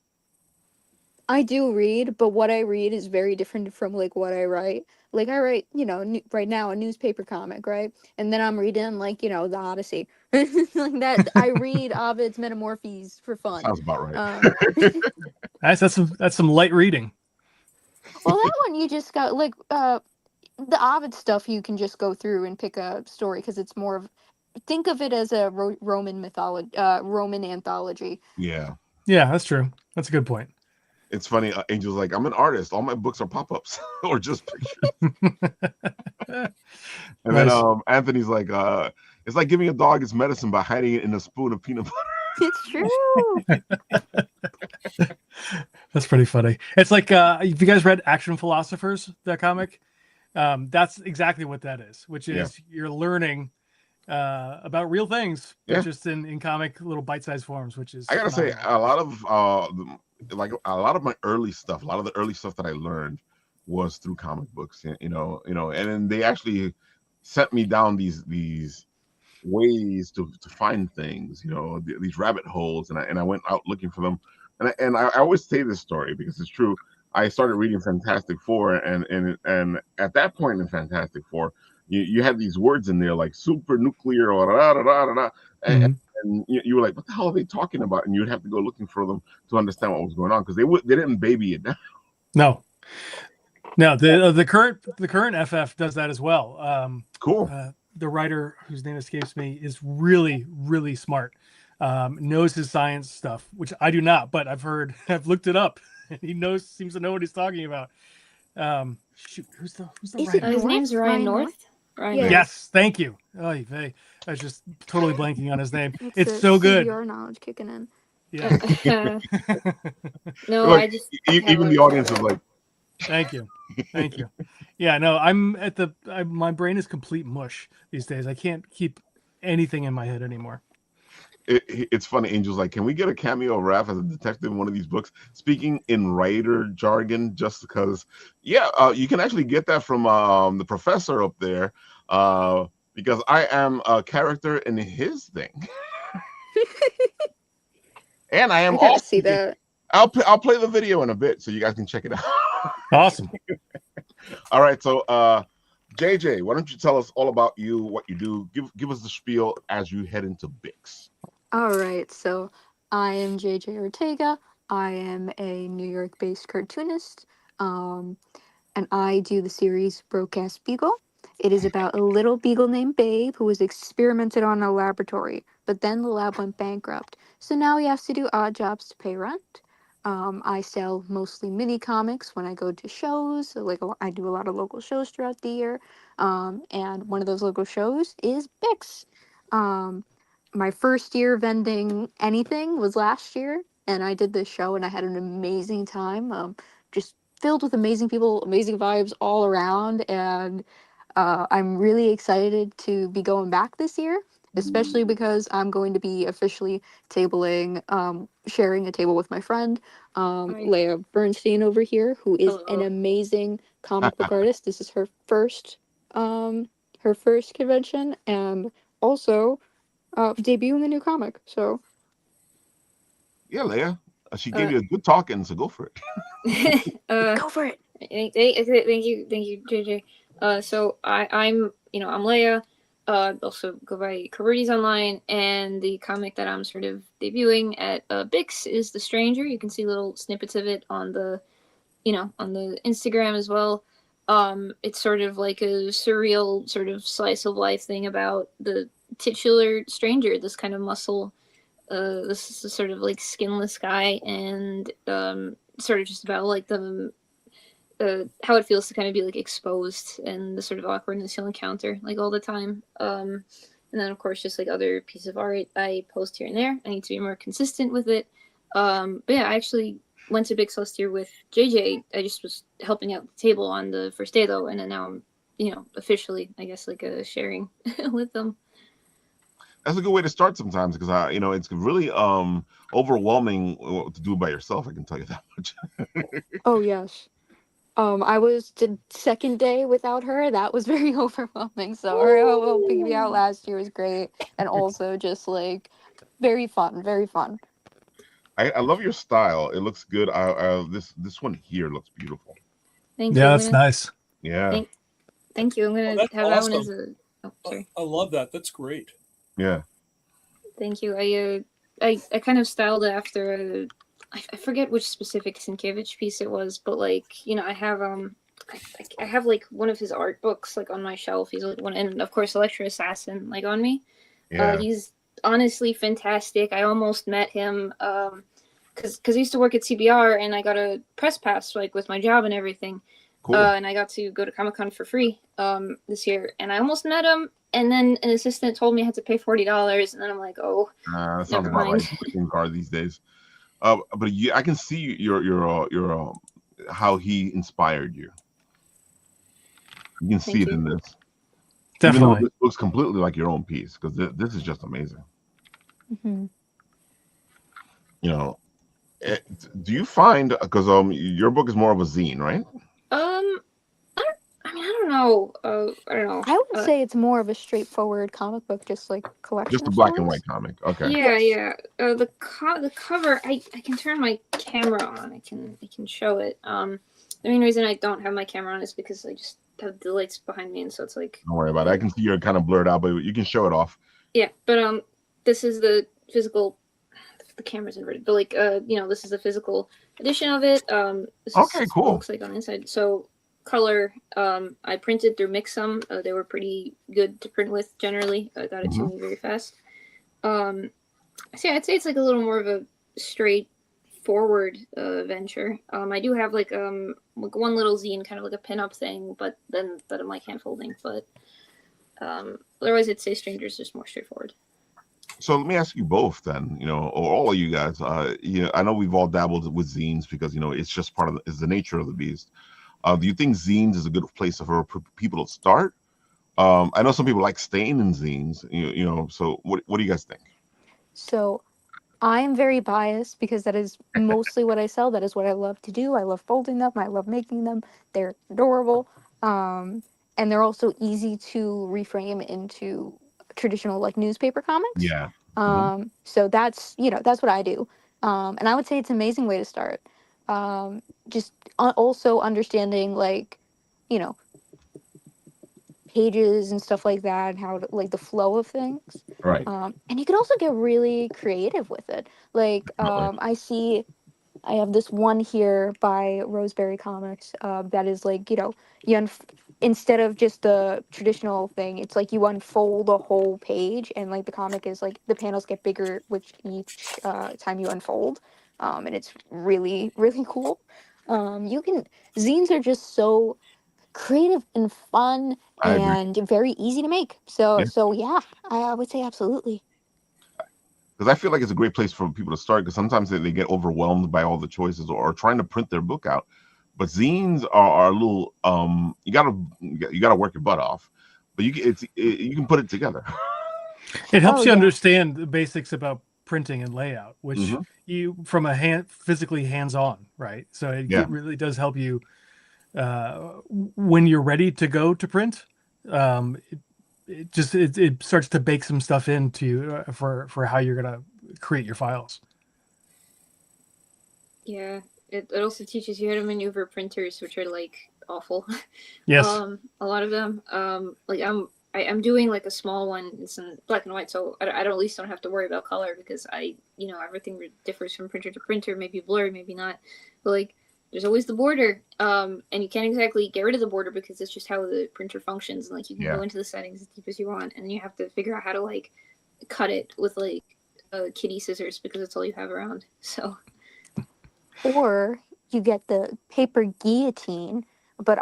S3: I do read, but what I read is very different from like what I write. Like I write, you know, right now a newspaper comic, right? And then I'm reading like, you know, the Odyssey. Like that. I read Ovid's Metamorphoses for fun.
S1: Sounds about right.
S5: Nice. That's some light reading.
S3: Well, that one you just got like the Ovid stuff. You can just go through and pick a story because it's more of, think of it as a Roman mythology, Roman anthology.
S1: Yeah.
S5: Yeah, that's true. That's a good point.
S1: It's funny. Angel's like, I'm an artist. All my books are pop-ups or just pictures. And then Anthony's like, it's like giving a dog its medicine by hiding it in a spoon of peanut butter.
S3: It's true.
S5: That's pretty funny. It's like, if you guys read Action Philosophers, that comic, that's exactly what that is, which is you're learning about real things, but just in comic little bite-sized forms, which is,
S1: I gotta say, a lot of my early stuff, a lot of the early stuff that I learned was through comic books, you know, and then they actually sent me down these ways to find things, you know, these rabbit holes, and I went out looking for them, and I always say this story because it's true. I started reading Fantastic Four, and at that point in Fantastic Four, you had these words in there like super nuclear or and you were like, what the hell are they talking about? And you'd have to go looking for them to understand what was going on, because they didn't baby it down.
S5: No, the current FF does that as well.
S1: Cool.
S5: The writer, whose name escapes me, is really, really smart. Knows his science stuff, which I do not, but I've looked it up, and he seems to know what he's talking about. Shoot, who's the writer?
S7: His name's Ryan North. Ryan North.
S5: Yes, thank you. Oh, I was just totally blanking on his name. It's so good.
S3: Your knowledge kicking in.
S5: Yeah.
S7: No,
S1: Look,
S7: I just
S1: even the audience is like,
S5: thank you. Yeah, no, I'm at my brain is complete mush these days. I can't keep anything in my head anymore.
S1: It's funny. Angel's like, can we get a cameo of Raph as a detective in one of these books, speaking in writer jargon? Just because, you can actually get that from the professor up there, because I am a character in his thing, and I am also.
S3: See that.
S1: I'll play the video in a bit so you guys can check it out.
S5: Awesome.
S1: All right, so JJ, why don't you tell us all about you, what you do? Give us the spiel as you head into Bix.
S3: All right, so I am JJ Ortega. I am a New York-based cartoonist, um, and I do the series Broadcast Beagle. It is about a little beagle named Babe who was experimented on in a laboratory, but then the lab went bankrupt. So now he has to do odd jobs to pay rent. I sell mostly mini comics when I go to shows. So, like I do a lot of local shows throughout the year, and one of those local shows is Bix. Um, my first year vending anything was last year, and I did this show, and I had an amazing time. Just filled with amazing people, amazing vibes all around, and I'm really excited to be going back this year, especially because I'm going to be officially tabling, sharing a table with my friend,
S7: Right.
S3: Leah Bernstein over here, who is an
S7: Hello.
S3: amazing comic book artist. This is um, her first convention, and also debuting a new comic. So
S1: Yeah, Leia. She gave
S7: Uh,
S1: you a good talking, so go for it.
S3: go for it.
S7: thank you, JJ. So I'm Leia. Also go by Karudi's online, and the comic that I'm sort of debuting at Bix is The Stranger. You can see little snippets of it on the Instagram as well. It's sort of like a surreal sort of slice of life thing about the titular stranger, this kind of muscle, this is sort of like skinless guy, and sort of just about like the how it feels to kind of be like exposed and the sort of awkwardness you'll encounter like all the time. And then of course just like other pieces of art I post here and there. I need to be more consistent with it. But yeah, I actually went to Bix last year with JJ. I just was helping out the table on the first day though, and then now I'm officially I guess like sharing with them.
S1: That's a good way to start sometimes because it's really overwhelming to do by yourself. I can tell you that much.
S3: Oh yes. I was the second day without her. That was very overwhelming. So her helping me out last year was great, and also just like very fun, very fun.
S1: I love your style. It looks good. This one here looks beautiful.
S7: Thank you.
S5: Yeah,
S7: I'm
S5: that's
S7: gonna
S5: nice.
S1: Yeah,
S7: thank you. I'm gonna
S2: That's
S7: have that one as
S2: awesome.
S7: a. Oh, sorry.
S2: I love that. That's great.
S1: yeah.
S7: Thank you. I kind of styled it after I forget which specific Sienkiewicz piece it was, but like I have I have like one of his art books like on my shelf. He's like one, and of course Electro Assassin like on me.
S1: Yeah.
S7: He's honestly fantastic. I almost met him because I used to work at CBR and I got a press pass like with my job and everything.
S1: Cool.
S7: And I got to go to Comic-Con for free this year, and I almost met him. And then an assistant told me I had to pay $40, and then I'm like, oh,
S1: That sounds
S7: never
S1: about right.
S7: mind.
S1: Working card these days. But I can see your how he inspired you. You can see
S7: Thank
S1: it in
S7: you.
S1: this. Even though
S5: Definitely.
S1: this looks completely like your own piece, because this is just amazing.
S3: Hmm.
S1: You know, do you find because your book is more of a zine, right?
S7: I don't know. I don't know.
S3: I would say it's more of a straightforward comic book, just like collection
S1: Just a
S3: of
S1: black and
S3: stories.
S1: white comic. Okay.
S7: Yeah,
S3: Yes.
S7: yeah. The cover, I can turn my camera on. I can show it. The main reason I don't have my camera on is because I just have the lights behind me, and so it's like.
S1: Don't worry about it. I can see you're kind of blurred out, but you can show it off.
S7: Yeah, but this is the physical. The camera's inverted, but like this is the physical edition of it. This
S1: Okay,
S7: is
S1: cool.
S7: what it looks like on the inside. So color, I printed through Mixum. They were pretty good to print with generally. I got it to me very fast. So yeah, I'd say it's like a little more of a straightforward venture. I do have like one little zine, kind of like a pinup thing, but then that I'm like hand folding. But otherwise, I'd say Stranger's just more straightforward.
S1: So let me ask you both then, or all of you guys. I know we've all dabbled with zines because it's just it's the nature of the beast. Do you think zines is a good place for people to start? I know some people like staying in zines. So what do you guys think?
S3: So I'm very biased because that is mostly what I sell. That is what I love to do. I love folding them. I love making them. They're adorable. And they're also easy to reframe into traditional like newspaper comics.
S1: Yeah.
S3: So that's that's what I do. And I would say it's an amazing way to start. Just also understanding like you know, pages and stuff like that, and how to, like the flow of things.
S1: Right.
S3: And you could also get really creative with it. Like I have this one here by Roseberry Comics that is like, you know, instead of just the traditional thing, it's like you unfold a whole page, and like the comic is like the panels get bigger with each time you unfold, and it's really really cool. Zines are just so creative and fun
S1: I agree.
S3: and very easy to make. So
S1: Yeah.
S3: so yeah, I would say absolutely.
S1: Because I feel like it's a great place for people to start. Because sometimes they get overwhelmed by all the choices, or trying to print their book out. But zines are a little you gotta work your butt off, but you can put it together.
S5: It helps
S3: Oh,
S5: you
S3: yeah.
S5: understand the basics about printing and layout, which
S1: Mhm.
S5: you from a physically hands-on, right? So
S1: Yeah.
S5: it really does help you when you're ready to go to print. It starts to bake some stuff into you for how you're gonna create your files.
S7: Yeah, it also teaches you how to maneuver printers, which are like awful.
S5: Yes.
S7: A lot of them. Like I'm doing like a small one. It's in black and white, so I don't, at least don't have to worry about color because everything differs from printer to printer. Maybe blurry, maybe not. But like, there's always the border, and you can't exactly get rid of the border because it's just how the printer functions. And like, you can
S1: Yeah.
S7: go into the settings as deep as you want, and then you have to figure out how to like cut it with like kitty scissors because it's all you have around. So.
S3: Or you get the paper guillotine. But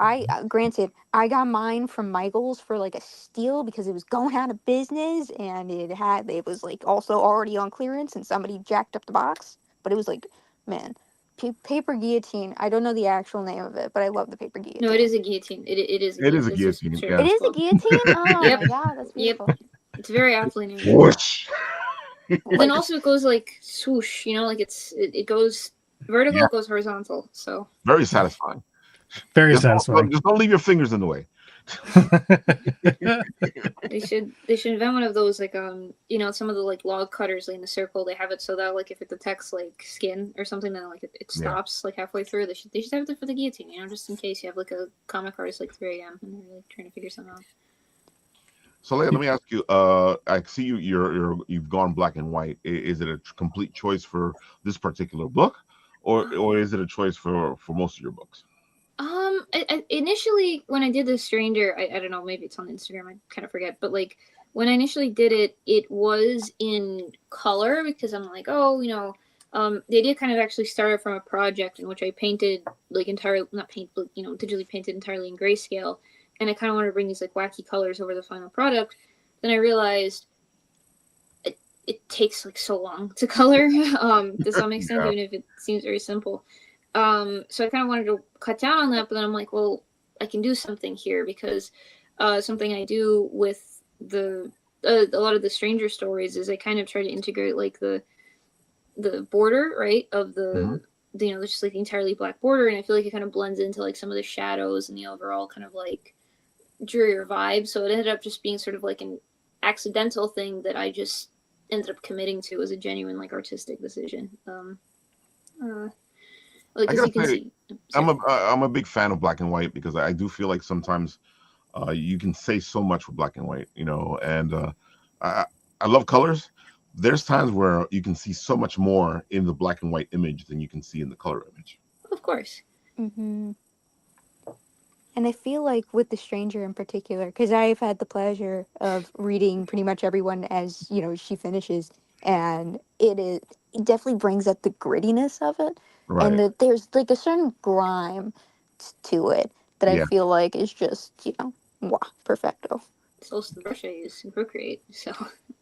S3: granted, I got mine from Michael's for like a steal because it was going out of business, and it was like also already on clearance, and somebody jacked up the box. But it was like, man, paper guillotine. I don't know the actual name of it, but I love the paper guillotine.
S7: No, it is a guillotine. It is a
S1: It is
S7: guillotine.
S1: a
S7: It's just
S1: guillotine.
S7: straight
S1: Yeah.
S3: It
S7: up
S3: is a
S7: club.
S3: guillotine. Oh
S7: Yep.
S3: my god, that's beautiful.
S7: It's very aptly named.
S1: Whoosh.
S7: Then also it goes like swoosh, like it goes vertical,
S1: Yeah.
S7: it goes horizontal. So
S1: Very satisfying.
S5: Very
S1: Just
S5: satisfying.
S1: just don't leave your fingers in the way.
S7: they should invent one of those like some of the like log cutters like in the circle, they have it so that like if it detects like skin or something, then like it stops like halfway through. They should have it for the guillotine, just in case you have like a comic artist like 3 a.m. and they're really trying to figure something out.
S1: So let me ask you. I see you've gone black and white. Is it a complete choice for this particular book, or is it a choice for most of your books?
S7: I initially when I did The Stranger, I don't know, maybe it's on Instagram, I kind of forget, but like when I initially did it, it was in color because I'm like, the idea kind of actually started from a project in which I painted like entirely, not paint, but digitally painted entirely in grayscale, and I kind of wanted to bring these like wacky colors over the final product. Then I realized it takes like so long to color to some extent, even if it seems very simple. So I kind of wanted to cut down on that, but then I'm like, well, I can do something here because something I do with a lot of the Stranger stories is I kind of try to integrate like the border, right, of the just like the entirely black border, and I feel like it kind of blends into like some of the shadows and the overall kind of like drearier vibe. So it ended up just being sort of like an accidental thing that I just ended up committing to as a genuine like artistic decision. Like as you can see,
S1: I'm a big fan of black and white because I do feel like sometimes you can say so much with black and white, and I love colors. There's times where you can see so much more in the black and white image than you can see in the color image.
S7: Of course.
S3: Mm-hmm. And I feel like with The Stranger in particular, because I've had the pleasure of reading pretty much everyone as she finishes, and it definitely brings up the grittiness of it,
S1: Right.
S3: and that there's like a certain grime to it that I feel like is just perfecto.
S7: It's also the brush I use in Procreate, so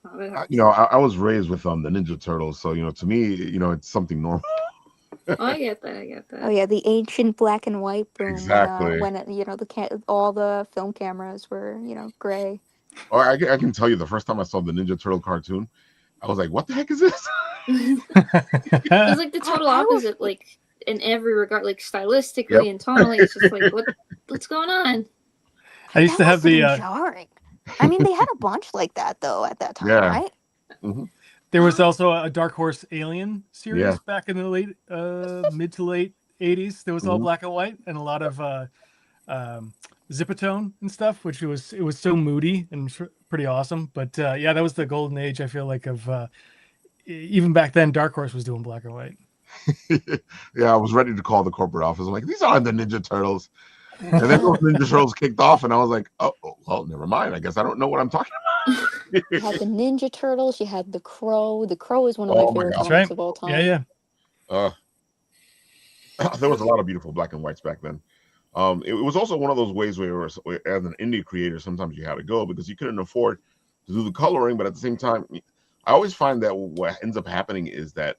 S1: I was raised with the Ninja Turtles, so to me, it's something normal.
S7: I get that.
S3: Oh yeah, the ancient black and white boom.
S1: Exactly.
S3: When all the film cameras were gray.
S1: Or I can tell you, the first time I saw the Ninja Turtle cartoon, I was like, "What the heck is this?"
S7: It's like the total opposite, like in every regard, like stylistically and tonally. It's just like what's going on.
S5: I used to have the
S3: jarring. I mean, they had a bunch like that though at that time, right?
S1: Mm-hmm.
S5: There was also a Dark Horse Alien series back in the mid to late 80s. That was all black and white, and a lot of Zipatone and stuff, which it was so moody and pretty awesome. But yeah, that was the golden age, I feel like, of even back then. Dark Horse was doing black and white.
S1: Yeah, I was ready to call the corporate office. I'm like, these aren't the Ninja Turtles. And then those Ninja Turtles kicked off, and I was like, oh, well, never mind. I guess I don't know what I'm talking about.
S3: You had the Ninja Turtles. You had the Crow. The Crow is one of my
S1: Oh my
S3: favorite
S1: God.
S3: comics
S5: Right.
S3: of all time.
S5: Yeah, yeah.
S1: There was a lot of beautiful black and whites back then. It was also one of those ways where as an indie creator, sometimes you had to go because you couldn't afford to do the coloring. But at the same time, I always find that what ends up happening is that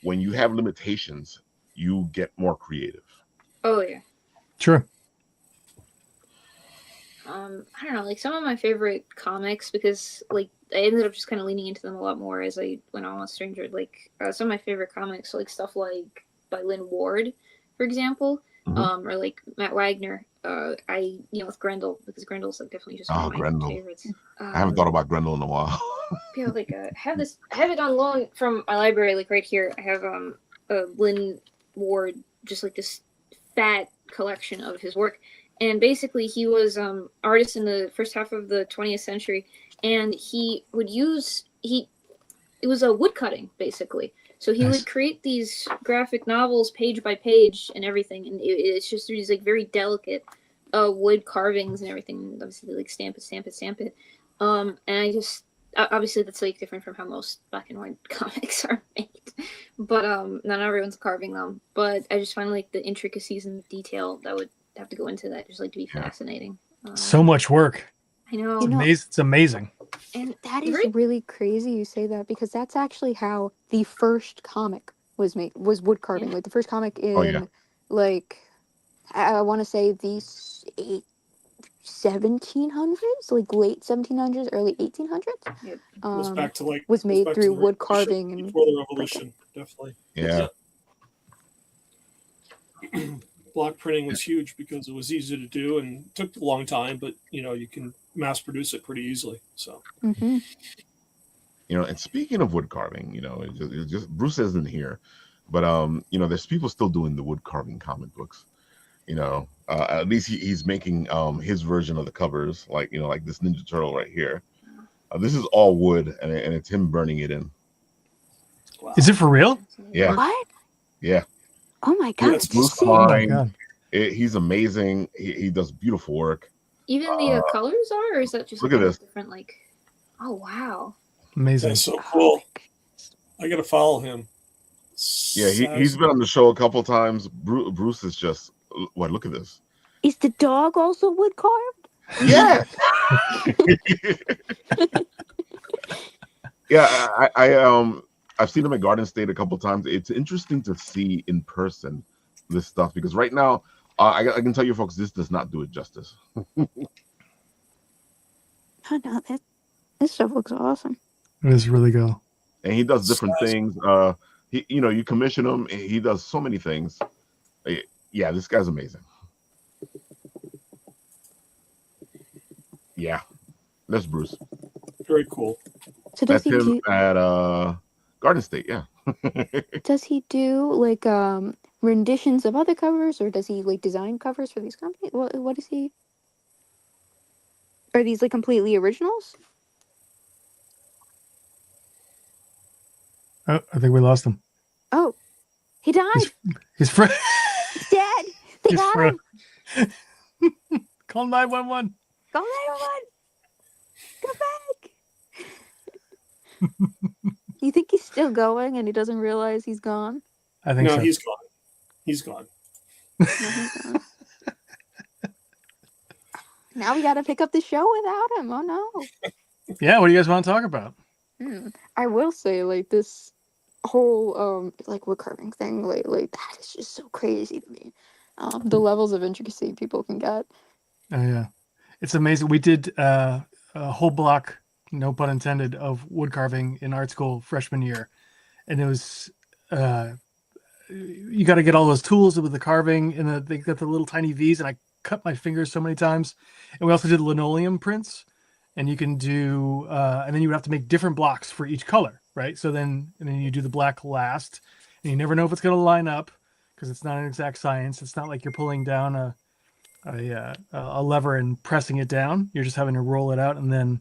S1: when you have limitations, you get more creative.
S7: Oh yeah.
S5: Sure.
S7: I don't know, like some of my favorite comics, because like I ended up just kind of leaning into them a lot more as I went on with Stranger. Like some of my favorite comics, like stuff like by Lynn Ward, for example, or like Matt Wagner. With Grendel, because Grendel's like definitely just one of my
S1: Grendel.
S7: favorites.
S1: I haven't thought about Grendel in a while.
S7: Yeah, like I have it on loan from my library, like right here. I have Lynn Ward, just like this fat collection of his work. And basically, he was artist in the first half of the 20th century, and he would it was a wood cutting, basically. So he would create these graphic novels page by page and everything, and it's just these like very delicate wood carvings and everything. Obviously, like stamp it. And I just obviously that's like different from how most black and white comics are made, but not everyone's carving them. But I just find like the intricacies and detail that would have to go into that just like to be fascinating.
S5: So much work.
S7: I know.
S5: It's amazing.
S7: And
S3: that is really crazy you say that, because that's actually how the first comic was made, was wood carving. Like the first comic in like I want to say the 1700s, like late 1700s, early 1800s.
S7: Yeah.
S3: Was made through wood carving and
S2: before the revolution, definitely.
S1: Yeah.
S2: Block printing was huge because it was easy to do and took a long time, but you can mass produce it pretty easily. So,
S1: and speaking of wood carving, it just Bruce isn't here, but there's people still doing the wood carving comic books. At least he's making his version of the covers, like this Ninja Turtle right here. This is all wood, and it's him burning it in.
S2: wow.
S5: Is it for real?
S1: Yeah.
S3: What?
S1: Yeah.
S3: Oh my God!
S1: It's Bruce Klein. He's amazing. He does beautiful work.
S7: Even the colors are, or is that just
S1: look at this
S7: different? Like, oh wow,
S5: amazing!
S2: That's so cool. I gotta follow him.
S1: Yeah, he's been on the show a couple times. Bruce is just look at this.
S3: Is the dog also wood carved?
S1: Yeah. Yeah, I've seen him at Garden State a couple times. It's interesting to see in person this stuff, because right now, I can tell you folks, this does not do it justice.
S3: Oh no, this stuff looks awesome.
S5: It is really good.
S1: And he does different things. You commission him. He does so many things. Yeah, this guy's amazing. Yeah, that's Bruce.
S2: Very cool.
S3: So
S1: that's him at Garden State. Yeah.
S3: Does he do like renditions of other covers, or does he like design covers for these companies? What is he? Are these like completely originals?
S5: Oh, I think we lost him.
S3: Oh, he died.
S5: He's
S3: He's dead. They got him.
S5: Call 911.
S3: Call 911. Come back. You think he's still going and he doesn't realize he's gone?
S5: I think so.
S2: No, he's gone. He's gone.
S3: No, he's gone. Now we got to pick up the show without him. Oh no.
S5: Yeah, what do you guys want to talk about?
S3: I will say, like, this whole like wood carving thing, like that is just so crazy to me. The levels of intricacy people can get.
S5: Oh yeah, it's amazing. We did a whole block, no pun intended, of wood carving in art school freshman year, and it was you got to get all those tools with the carving, and they got the little tiny V's, and I cut my fingers so many times. And we also did linoleum prints, and you can do and then you would have to make different blocks for each color, right? So then you do the black last, and you never know if it's going to line up because it's not an exact science. It's not like you're pulling down a lever and pressing it down. You're just having to roll it out and then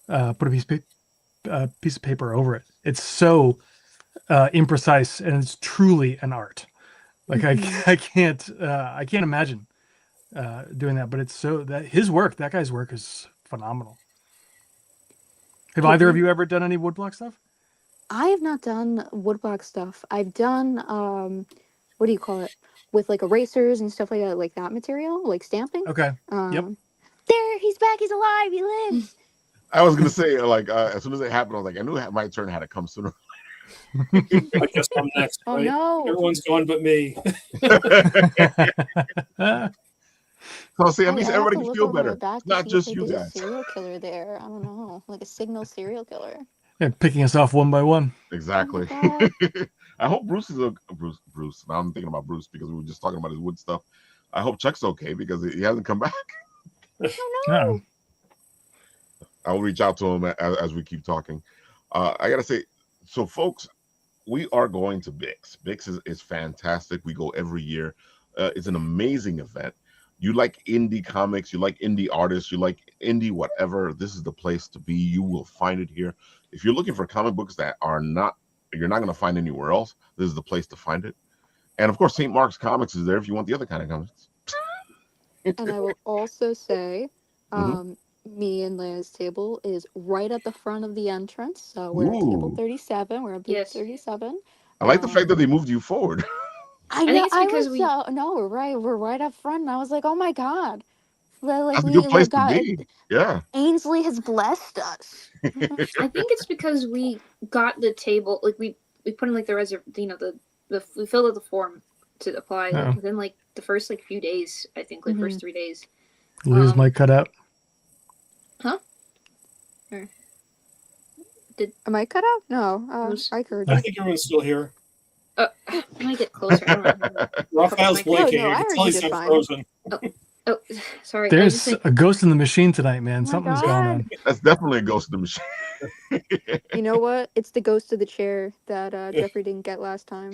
S5: put a piece of paper over it. It's so imprecise, and it's truly an art. Like I can't imagine doing that, but it's so that that guy's work is phenomenal. Have either of you ever done any woodblock stuff?
S3: I have not done woodblock stuff. I've done what do you call it? With like erasers and stuff like that material, like stamping.
S5: Okay. Yep.
S3: There, he's back. He's alive. He lives.
S1: I was gonna say, like, as soon as it happened, I was like, I knew my turn had to come sooner.
S2: I guess I'm next.
S3: Oh
S2: right?
S3: no!
S2: Everyone's gone but me.
S1: So see, at least
S3: I'll have
S1: everybody
S3: to
S1: can
S3: look
S1: feel
S3: over my
S1: better.
S3: back
S1: It's
S3: to
S1: not
S3: see
S1: just
S3: if
S1: you
S3: there's a
S1: guys.
S3: serial killer there. I don't know, like a signal serial killer.
S5: Yeah, picking us off one by one.
S1: Exactly.
S3: Oh
S1: I hope Bruce is Bruce. Now I'm thinking about Bruce because we were just talking about his wood stuff. I hope Chuck's okay because he hasn't come back.
S3: Oh no!
S1: I'll reach out to him as we keep talking. I gotta say, so folks, we are going to Bix. Bix is fantastic. We go every year. It's an amazing event. You like indie comics, you like indie artists, you like indie whatever, this is the place to be. You will find it here. If you're looking for comic books that you're not going to find anywhere else, this is the place to find it. And of course, St. Mark's Comics is there if you want the other kind of comics.
S3: And I will also say, me and Leia's table is right at the front of the entrance. So we're at table
S1: Ooh.
S3: 37. We're at booth
S7: Yes.
S3: 37.
S1: I like the fact that they moved you forward.
S3: I
S7: think
S3: know.
S7: it's
S3: I
S7: because
S3: was
S7: we-
S3: no, we're right up front, and I was like, oh my god, like
S1: That's a good place to
S3: God,
S1: be. Yeah.
S3: Ainsley has blessed us.
S7: I think it's because we got the table, like we put in like the we filled out the form to apply like, within like the first like few days. I think like first 3 days.
S5: Lou's mic cut out.
S7: Huh? Or
S3: Am I cut out? No, I heard.
S2: I think everyone's still here.
S7: I might get closer. I don't know.
S2: Raphael's blinking.
S3: No, I
S2: You
S3: heard
S2: can tell
S3: you
S2: he's
S3: just
S2: not
S3: fine.
S2: frozen.
S7: Oh, sorry.
S5: There's a ghost in the machine tonight, man.
S3: Oh my
S5: Something's
S3: God.
S5: going on.
S1: That's definitely a ghost in the machine.
S3: You know what? It's the ghost of the chair that Jeffrey didn't get last time.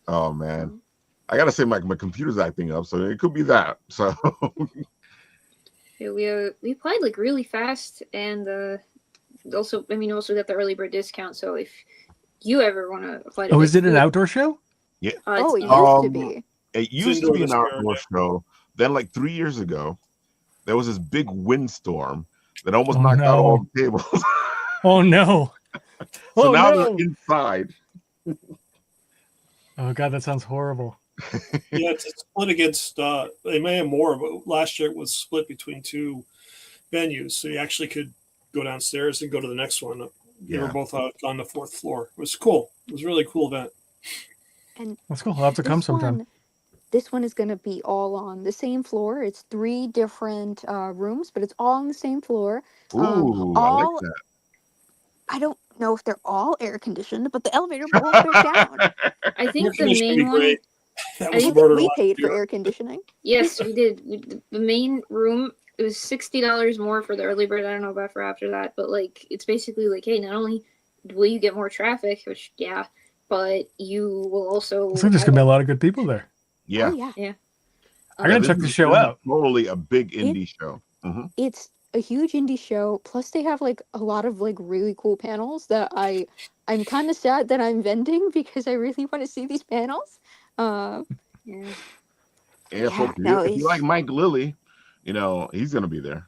S1: Oh man, I gotta say my computer's acting up, so it could be that. So
S7: Yeah, we applied like really fast, and also got the early bird discount. So if you ever want to apply to,
S5: Is it an outdoor show?
S1: yeah,
S3: Oh, it
S7: it's-
S3: used to be.
S1: it used to be an outdoor show. Then, like 3 years ago, there was this big windstorm that almost knocked out all the tables.
S5: Oh no!
S1: So now they're inside.
S5: Oh god, that sounds horrible.
S2: Yeah, it's split against. They may have more, but last year it was split between two venues, so you actually could go downstairs and go to the next one. They were both on the fourth floor. It was cool. It was a really cool event.
S3: And
S5: that's cool. I'll have to come sometime.
S3: This one is going to be all on the same floor. It's 3 different rooms, but it's all on the same floor.
S1: Ooh, I like that.
S3: I don't know if they're all air conditioned, but the elevator won't break down.
S7: I think the main one.
S2: That
S3: I
S2: was
S3: think
S2: murder
S3: we
S2: last
S3: paid for
S2: year.
S3: air conditioning.
S7: Yes, we did. The main room, it was $60 more for the early bird. I don't know about for after that, but like it's basically like, hey, not only will you get more traffic, which but you will also.
S5: Looks like there's gonna be a lot of good people there.
S1: Yeah.
S3: Oh, yeah.
S5: I gotta check the show out.
S1: Totally a big indie show.
S3: It's a huge indie show. Plus, they have like a lot of like really cool panels that I'm kind of sad that I'm vending because I really want to see these panels.
S1: Yeah,
S3: Yeah,
S1: folks, if you like Mike Lilly, he's gonna be there.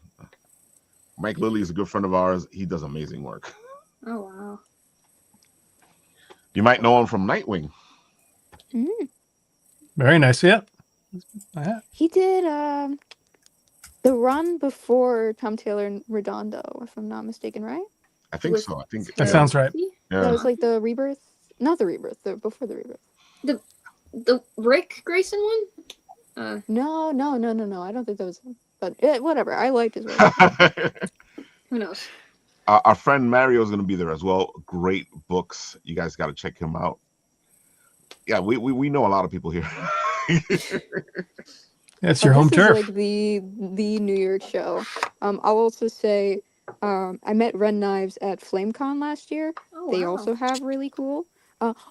S1: Mike Lilly is a good friend of ours. He does amazing work.
S7: Oh wow.
S1: You might know him from Nightwing.
S5: Very nice. Yeah.
S3: He did the run before Tom Taylor and Redondo, if I'm not mistaken, right?
S1: I think so. I think
S5: that sounds right.
S3: That was like the Rebirth, not the Rebirth, before the Rebirth.
S7: The Rick Grayson one?
S3: No. I don't think that was him. But whatever. I liked his work.
S7: Who knows?
S1: Our friend Mario is going to be there as well. Great books. You guys got to check him out. Yeah, we know a lot of people here.
S5: That's your home
S3: this
S5: turf.
S3: Is like the New York show. I'll also say I met Ren Knives at FlameCon last year.
S7: Oh,
S3: They
S7: wow.
S3: also have really cool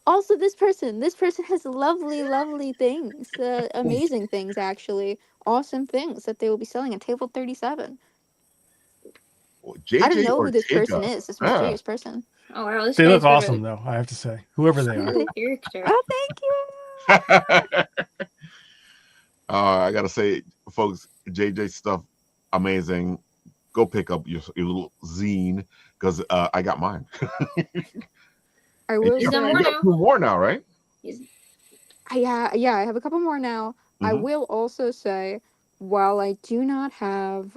S3: Also, this person has lovely things, amazing things, actually, awesome things that they will be selling at table 37. I don't
S1: JJ
S3: know who this person
S1: Ortega.
S3: is. This
S1: Ah.
S3: mysterious person.
S7: Oh wow, this
S5: They look
S7: guy's got
S5: awesome, though. I have to say, whoever they are.
S7: a character.
S3: Oh, thank you.
S1: I gotta say, folks, JJ stuff amazing. Go pick up your little zine because I got mine.
S3: I will
S7: He's
S3: say,
S7: done
S1: You
S7: more
S1: got
S7: now.
S1: 2 more now, right?
S7: He's
S3: yeah, I have a couple more now. I
S1: Mhm.
S3: will also say, while I do not have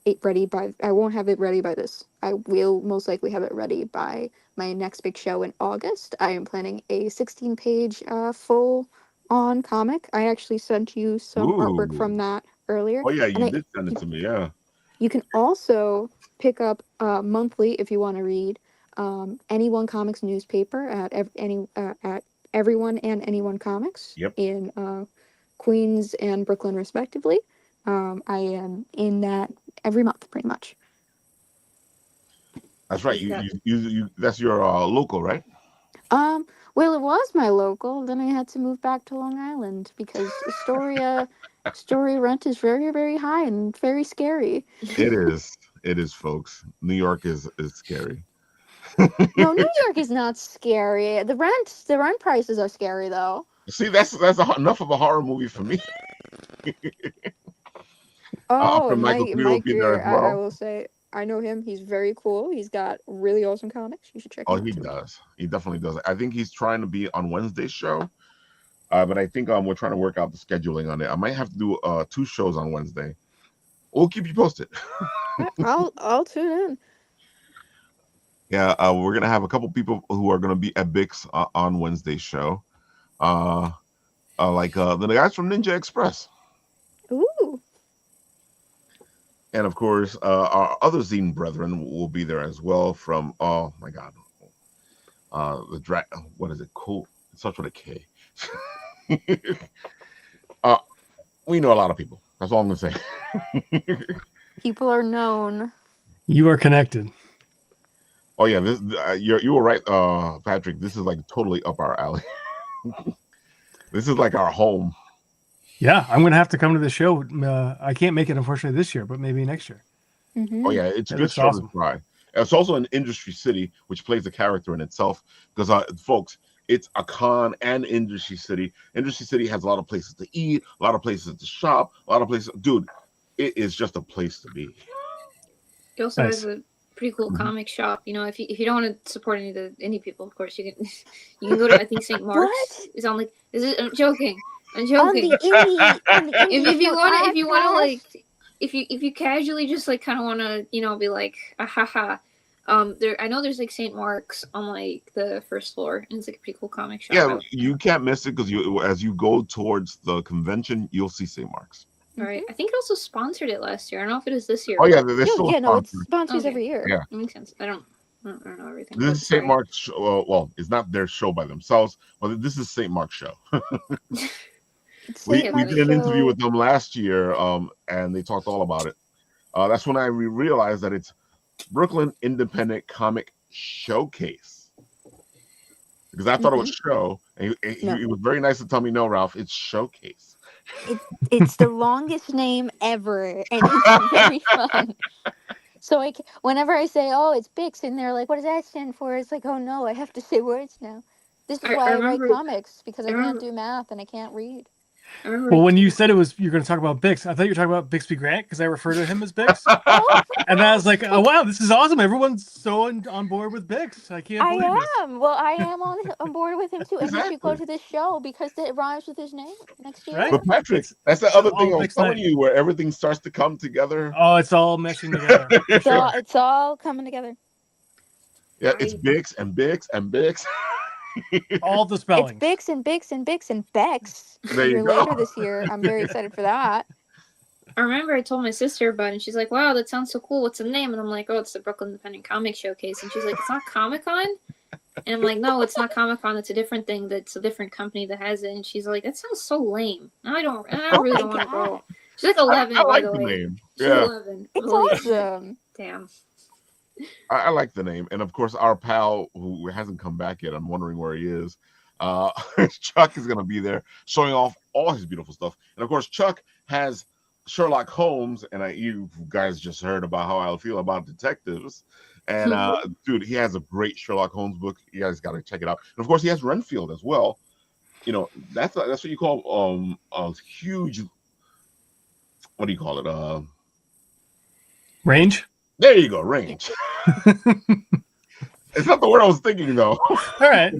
S3: it ready by, I won't have it ready by this. I will most likely have it ready by my next big show in August. I am planning a 16-page full on comic. I actually sent you some artwork
S1: Ooh.
S3: from that earlier,
S1: Oh yeah,
S3: and
S1: you did send it to me. Yeah.
S3: you can also pick up monthly if you want to read Anyone Comics newspaper at Everyone and Anyone Comics
S1: Yep.
S3: in Queens and Brooklyn, respectively. I am in that every month, pretty much.
S1: That's right.
S7: he's got
S1: You that's your local, right?
S3: Well, it was my local. Then I had to move back to Long Island because story rent is very high and very scary.
S1: It is. It is, folks. New York is scary.
S3: No, New York is not scary. The rent prices are scary though.
S1: See, enough of a horror movie for me.
S3: Oh,
S1: After
S3: and
S1: Michael Clear will
S3: Mike
S1: be there
S3: Greer,
S1: as
S3: I
S1: well.
S3: will say, I know him. He's very cool. He's got really awesome comics. You should check
S1: Oh,
S3: him out
S1: he
S3: too.
S1: does. He definitely does. I think he's trying to be on Wednesday's show, but I think we're trying to work out the scheduling on it. I might have to do 2 shows on Wednesday. We'll keep you posted.
S3: I'll tune in.
S1: Yeah, we're gonna have a couple people who are gonna be at Bix on Wednesday's show, like the guys from Ninja Express,
S3: Ooh,
S1: and of course our other zine brethren will be there as well. From oh my god, the drag. What is it? Cool. It starts with a K. We know a lot of people. That's all I'm gonna say.
S3: people are known.
S5: You are connected.
S1: Oh yeah, this you were right, Patrick. This is like totally up our alley. This is like our home.
S5: Yeah, I'm gonna have to come to the show. I can't make it, unfortunately, this year, but maybe next year.
S3: Mm-hmm.
S1: Oh yeah, it's a
S5: That
S1: good
S5: looks
S1: show
S5: awesome.
S1: to try. It's also an industry city, which plays a character in itself. Because folks, it's a con and industry city. Industry city has a lot of places to eat, a lot of places to shop, a lot of places. Dude, it is just a place to be.
S7: he also
S5: Nice.
S7: has a pretty cool
S1: Mhm.
S7: comic shop. You know, if you don't want to support any people, of course you can you can go to I think St. Mark's.
S3: What?
S7: Is on like I'm joking. I'm
S3: On
S7: joking.
S3: the indie,
S7: If you want to
S3: podcast?
S7: like if you casually just like kind of want to be like haha. There I know there's like St. Mark's on like the first floor, and it's like a pretty cool comic shop.
S1: Yeah, you can't miss it because as you go towards the convention, you'll see St. Mark's.
S7: All right. I think it also sponsored it last year. I don't know if it is this year.
S1: Oh yeah, they're still
S3: Yeah, no, it's
S1: sponsored.
S3: sponsors
S7: Okay.
S3: every year.
S1: Yeah.
S7: That makes sense. I don't know everything.
S1: This
S7: but
S1: is St.
S7: sorry.
S1: Mark's show. Well, it's not their show by themselves, but this is St. Mark's show.
S3: It's
S1: we
S3: St.
S1: we
S3: Mark's
S1: did an interview
S3: show.
S1: with them last year, and they talked all about it. That's when I realized that it's Brooklyn Independent Comic Showcase. Because I thought it was show, and he was very nice to tell me, no, Ralph, it's showcase.
S3: It's the longest name ever, and it's very fun. So like whenever I say, "Oh, it's Bix," and they're like, "What does that stand for?" It's like, "Oh no, I have to say words now." This is why I write comics, because I can't do math and I can't read.
S5: Well, when you said you're going to talk about Bix, I thought you were talking about Bixby Grant because I refer to him as Bix. And I was like, oh wow, this is awesome! Everyone's so on board with Bix. I can't believe this.
S3: Well, I am on board with him too, and you should go to this show because it rhymes with his name next year.
S5: Right?
S1: But Patrick, that's the other thing I was telling you, where everything starts to come together.
S5: Oh, it's all meshing together.
S3: It's all coming together.
S1: Yeah, it's Bix and Bix and Bix.
S5: All the spelling.
S3: It's Bix and Bix and Bix and Bex.
S1: There you go.
S3: Later this year. I'm very excited for that.
S7: I remember I told my sister about it, and she's like, "Wow, that sounds so cool. What's the name?" And I'm like, "Oh, it's the Brooklyn Independent Comic Showcase." And she's like, "It's not Comic-Con?" And I'm like, "No, it's not Comic-Con. It's a different thing. That's a different company that has it." And she's like, "That sounds so lame. I really don't want to go." She's like 11,
S1: I
S7: by
S1: like
S7: the
S1: the
S7: way.
S1: name.
S7: She's
S1: Yeah.
S7: 11.
S3: It's
S7: Like,
S3: awesome.
S7: damn.
S1: I like the name, and of course, our pal who hasn't come back yet. I'm wondering where he is. Uh, Chuck is going to be there, showing off all his beautiful stuff, and of course, Chuck has Sherlock Holmes, and you guys just heard about how I feel about detectives. And dude, he has a great Sherlock Holmes book. You guys got to check it out. And of course, he has Renfield as well. You know, that's what you call a huge. What do you call it?
S5: Range.
S1: There you go, range. It's not the word I was thinking though.
S5: All right,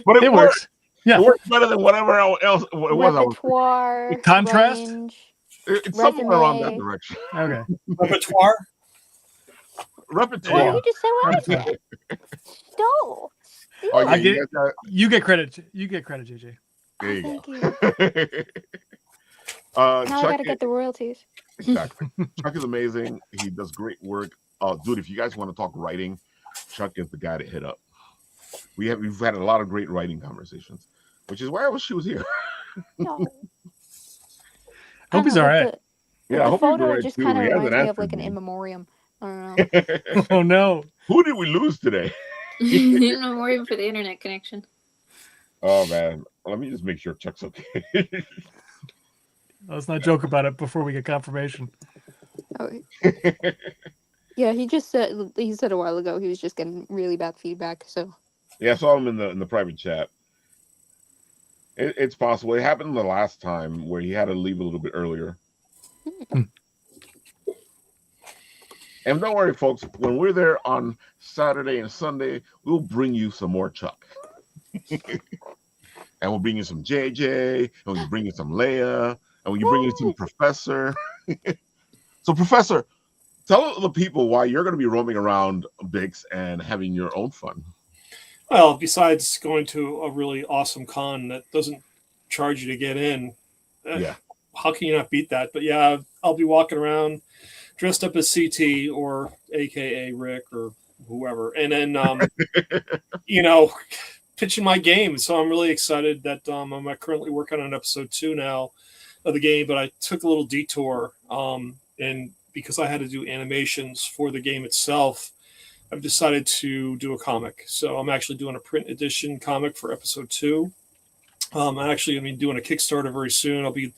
S1: But
S5: it works. Yeah,
S1: it works better than whatever else it was.
S3: Repertoire,
S5: Contrast?
S3: range,
S1: It's somewhere around that
S3: resume.
S1: direction.
S5: okay.
S2: Repertoire.
S1: Repertoire.
S3: Well,
S5: Yeah.
S3: you just said what I
S5: Repertoire.
S3: said. No.
S1: Oh, yeah,
S5: I
S1: you
S5: get-
S1: guys got-
S5: You get credit. You get credit, JJ.
S1: there you
S3: Thank you.
S1: go.
S3: Now I
S1: Chuck,
S3: gotta get the royalties.
S1: exactly. Chuck is amazing. He does great work. Dude, if you guys want to talk writing, Chuck is the guy to hit up. We've had a lot of great writing conversations, which is why I wish she was here.
S3: No.
S5: Hope he's
S3: know,
S5: all
S3: but
S5: right.
S3: The,
S1: Yeah, I
S3: the
S1: hope he's
S3: photo
S1: all right,
S3: just
S1: too.
S3: kind of
S1: He hasn't
S3: reminds me of like
S1: answered
S3: an
S1: me.
S3: in memoriam. I don't know.
S5: Oh no.
S1: Who did we lose today?
S7: In memoriam for the internet connection.
S1: Oh man, let me just make sure Chuck's okay.
S5: Let's not joke about it before we get confirmation.
S3: Oh, yeah, he said a while ago he was just getting really bad feedback. So
S1: Yeah, I saw him in the private chat. It's possible. It happened the last time where he had to leave a little bit earlier. And don't worry, folks. When we're there on Saturday and Sunday, we'll bring you some more Chuck. And we'll bring you some JJ, and we'll bring you some Leia, and we'll bring you some Professor. So, Professor, tell the people why you're going to be roaming around Bix and having your own fun.
S2: Well, besides going to a really awesome con that doesn't charge you to get in,
S1: Yeah.
S2: how can you not beat that? But yeah, I'll be walking around dressed up as CT or AKA Rick or whoever, and then pitching my game. So I'm really excited that I'm currently working on episode 2 now of the game, but I took a little detour, and because I had to do animations for the game itself, I've decided to do a comic. So I'm actually doing a print edition comic for episode 2. I'm actually going to be doing a Kickstarter very soon. I'll be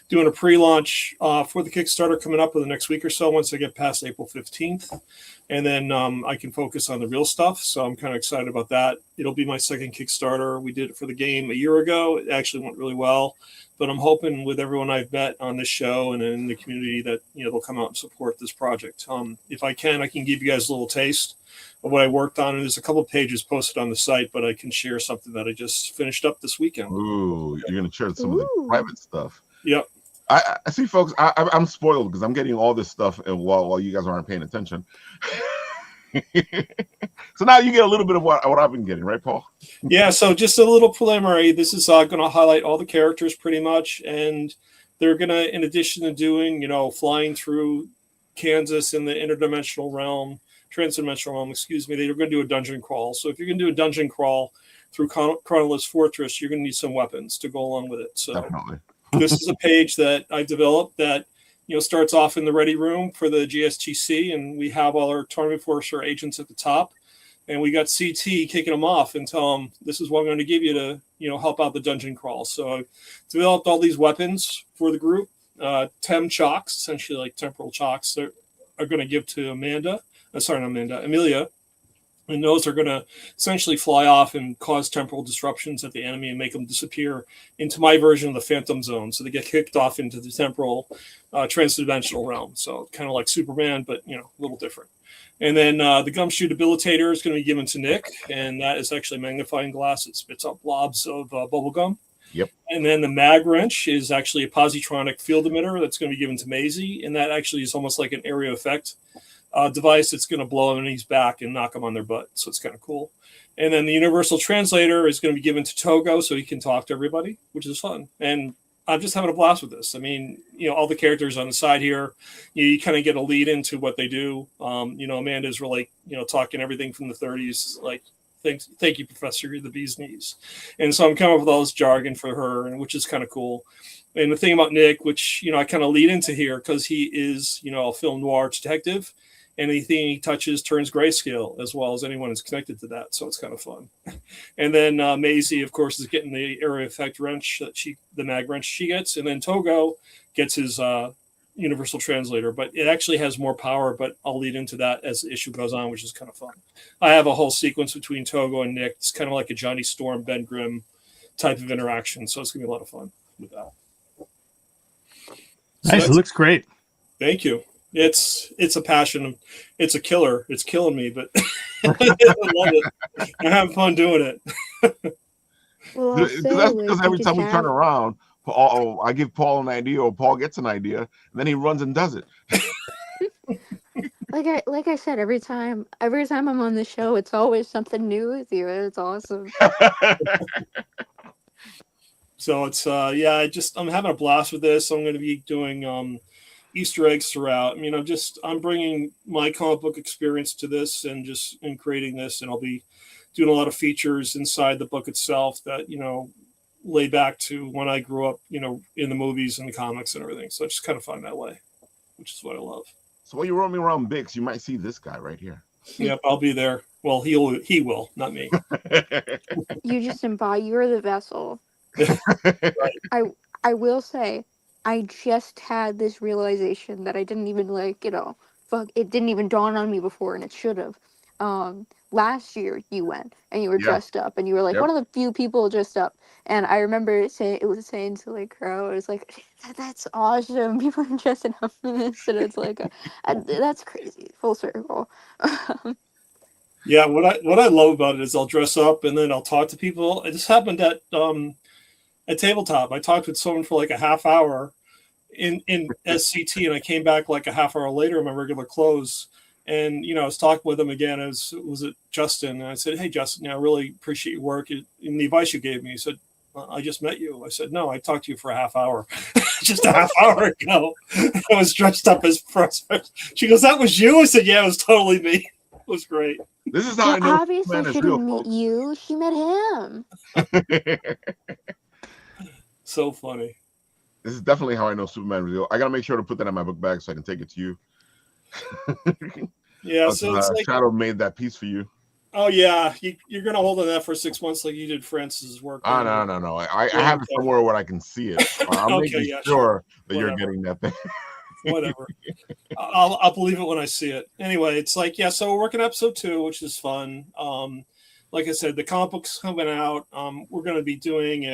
S2: doing a pre-launch for the Kickstarter coming up in the next week or so once I get past April 15th. And then I can focus on the real stuff. So I'm kind of excited about that. It'll be my second Kickstarter. We did it for the game a year ago. It actually went really well. But I'm hoping with everyone I've met on this show and in the community that they'll come out and support this project. If I can give you guys a little taste of what I worked on. And there's a couple of pages posted on the site, but I can share something that I just finished up this weekend.
S1: Ooh, you're going to share some of the private stuff.
S2: Yep.
S1: I see, folks. I'm spoiled because I'm getting all this stuff while you guys aren't paying attention. So now you get a little bit of what I've been getting, right, Paul?
S2: Yeah. So just a little preliminary. This is going to highlight all the characters pretty much, and they're going to, in addition to doing, flying through Kansas in the interdimensional realm, transdimensional realm, excuse me, they're going to do a dungeon crawl. So if you're going to do a dungeon crawl through Chronolith's Fortress, you're going to need some weapons to go along with it. So
S1: Definitely.
S2: this is a page that I developed that starts off in the ready room for the GSTC, and we have all our tournament forcer agents at the top, and we got CT kicking them off and tell them this is what I'm going to give you to help out the dungeon crawl. So I developed all these weapons for the group. Tem chocks, essentially like temporal chocks, that are going to give to Amelia, and those are going to essentially fly off and cause temporal disruptions at the enemy and make them disappear into my version of the Phantom Zone. So they get kicked off into the temporal transdimensional realm. So kind of like Superman, but a little different. And then the gumshoe debilitator is going to be given to Nick, and that is actually a magnifying glass. It spits out blobs of bubble gum.
S1: Yep.
S2: And then the mag wrench is actually a positronic field emitter that's going to be given to Maisie, and that actually is almost like an area effect device that's going to blow him in his back and knock him on their butt. So it's kind of cool. And then the universal translator is going to be given to Togo so he can talk to everybody, which is fun. And I'm just having a blast with this. I mean, all the characters on the side here, you kind of get a lead into what they do. Amanda's really, talking everything from the 30s, like, thank you, Professor, you're the bee's knees. And so I'm coming up with all this jargon for her, and which is kind of cool. And the thing about Nick, which, I kind of lead into here because he is, a film noir detective. anything he touches turns grayscale, as well as anyone who's connected to that. So it's kind of fun. And then Maisie, of course, is getting the area effect wrench the mag wrench she gets, and then Togo gets his universal translator, but it actually has more power. But I'll lead into that as the issue goes on, which is kind of fun. I have a whole sequence between Togo and Nick. It's kind of like a Johnny Storm, Ben Grimm type of interaction. So it's gonna be a lot of fun with that.
S5: Nice. It looks great.
S2: Thank you. It's a passion. It's a killer. It's killing me, but I love it. I have fun doing it.
S3: Well,
S1: That's because every time we turn around, I give Paul an idea, or Paul gets an idea, and then he runs and does it.
S3: Like I said, every time I'm on the show, it's always something new with you. It's awesome.
S2: So it's I'm having a blast with this. I'm going to be doing Easter eggs throughout. I mean, I'm bringing my comic book experience to this and just in creating this, and I'll be doing a lot of features inside the book itself that, lay back to when I grew up, in the movies and the comics and everything. So it's just kind of fun that way, which is what I love.
S1: So when you're roaming around Bix, you might see this guy right here.
S2: Yep, I'll be there. Well, he will, not me.
S3: You just embody. You're the vessel.
S2: Right.
S3: I will say, I just had this realization that I didn't even it didn't even dawn on me before, and it should have. Last year you went and you were dressed up, and you were like one of the few people dressed up. And I remember saying to like Crow, I was like, "That's awesome! People are dressing up for this," and it's like, that's crazy. Full circle.
S2: Yeah, what I love about it is I'll dress up and then I'll talk to people. It just happened at tabletop. I talked with someone for like a half hour in SCT, and I came back like a half hour later in my regular clothes. And I was talking with him again. Was it Justin? And I said, "Hey, Justin, I really appreciate your work and the advice you gave me." He said, "I just met you." I said, "No, I talked to you for a half hour, just a half hour ago. I was dressed up as prospect." She goes, "That was you?" I said, "Yeah, it was totally me." It was great.
S1: This is how I know
S3: obviously she didn't meet you. She met him.
S2: So funny.
S1: This is definitely how I know Superman is real. I gotta make sure to put that in my book bag so I can take it to you.
S2: Yeah, so it's like
S1: Shadow made that piece for you.
S2: Oh yeah, you're gonna hold on that for 6 months like you did Francis's work.
S1: Oh no. I have it somewhere where I can see it. I'm making sure that you're getting that thing.
S2: Whatever. I'll believe it when I see it. Anyway, it's like, so we're working episode 2, which is fun. Like I said, the comic book's coming out. We're going to be doing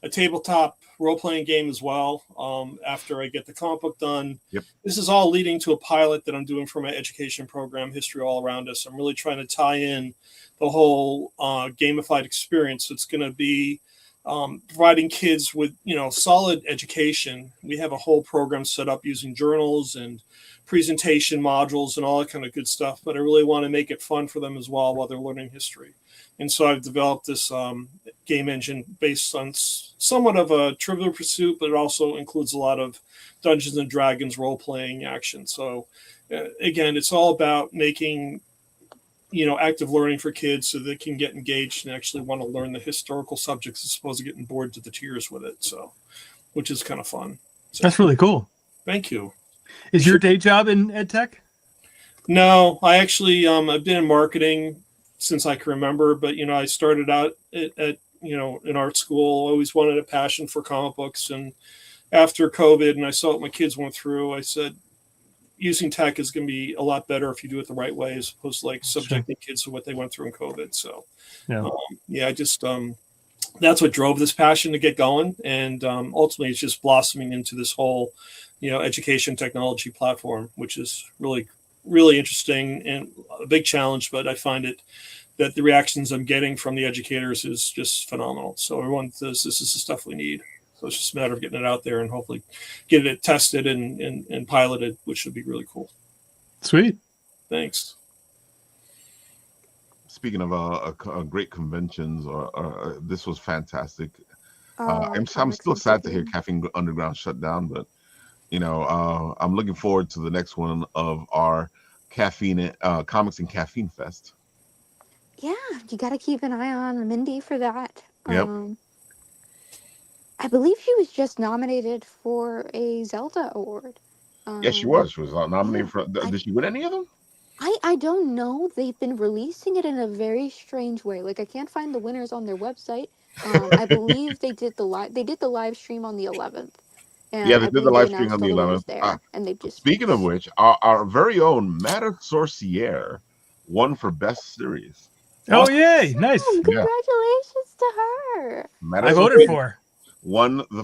S2: a tabletop role-playing game as well after I get the comic book done.
S1: Yep.
S2: This is all leading to a pilot that I'm doing for my education program, History All Around Us. I'm really trying to tie in the whole gamified experience. It's going to be providing kids with solid education. We have a whole program set up using journals and presentation modules and all that kind of good stuff, but I really want to make it fun for them as well while they're learning history. And so I've developed this game engine based on somewhat of a Trivial Pursuit, but it also includes a lot of Dungeons and Dragons role-playing action. So again, it's all about making active learning for kids so they can get engaged and actually want to learn the historical subjects as opposed to getting bored to the tears with it. So, which is kind of fun. So,
S5: that's really cool.
S2: Thank you.
S5: Is your day job in ed tech?
S2: No, I actually, I've been in marketing since I can remember, but, I started out at in art school, always wanted a passion for comic books. And after COVID and I saw what my kids went through, I said, using tech is going to be a lot better if you do it the right way, as opposed to like subjecting kids to what they went through in COVID. So, I just that's what drove this passion to get going, and ultimately it's just blossoming into this whole, education technology platform, which is really, really interesting and a big challenge. But I find that the reactions I'm getting from the educators is just phenomenal. So everyone says this is the stuff we need. So it's just a matter of getting it out there and hopefully getting it tested and piloted, which would be really cool.
S5: Sweet.
S2: Thanks.
S1: Speaking of great conventions, this was fantastic. I'm still sad to hear Caffeine Underground shut down, but I'm looking forward to the next one of our caffeine comics and caffeine fest.
S3: Yeah, you got to keep an eye on Mindy for that.
S1: Yep.
S3: I believe she was just nominated for a Zelda award.
S1: Yeah, she was. She was nominated for.
S3: I,
S1: Did she win any of them?
S3: I don't know. They've been releasing it in a very strange way. Like I can't find the winners on their website. I believe they did the live stream on the 11th,
S1: Yeah,
S3: and
S1: they
S3: I
S1: did the
S3: believe they
S1: live stream
S3: announced
S1: on
S3: all
S1: the
S3: the winners
S1: 11th.
S3: there, and they just
S1: Speaking of which, our very own Matter Sorciere won for Best Series.
S5: Oh, yay. Nice.
S1: Yeah.
S3: Congratulations to her.
S1: Matter
S5: I voted
S1: Sorciere
S5: for her.
S1: won the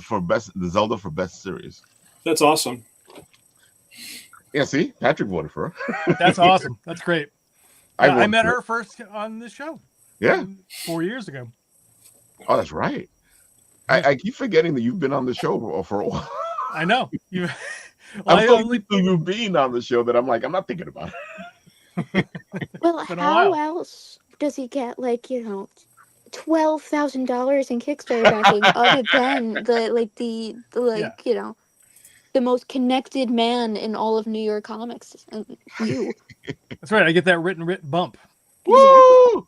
S1: Zelda for Best Series.
S2: That's awesome.
S1: Yeah, see, Patrick voted for her.
S5: That's awesome. That's great.
S1: I
S5: I
S1: voted
S5: met
S1: for
S5: her first on this show.
S1: Yeah.
S5: 4 years ago.
S1: Oh, that's right. I keep forgetting that you've been on the show for a while.
S5: I know. You.
S1: I'm so used to you being on the show that I'm like, I'm not thinking about it.
S3: Well,
S5: been a
S3: how
S5: while.
S3: else does he get $12,000 in Kickstarter backing other than the most connected man in all of New York comics, and you.
S5: That's right. I get that written bump.
S1: Woo!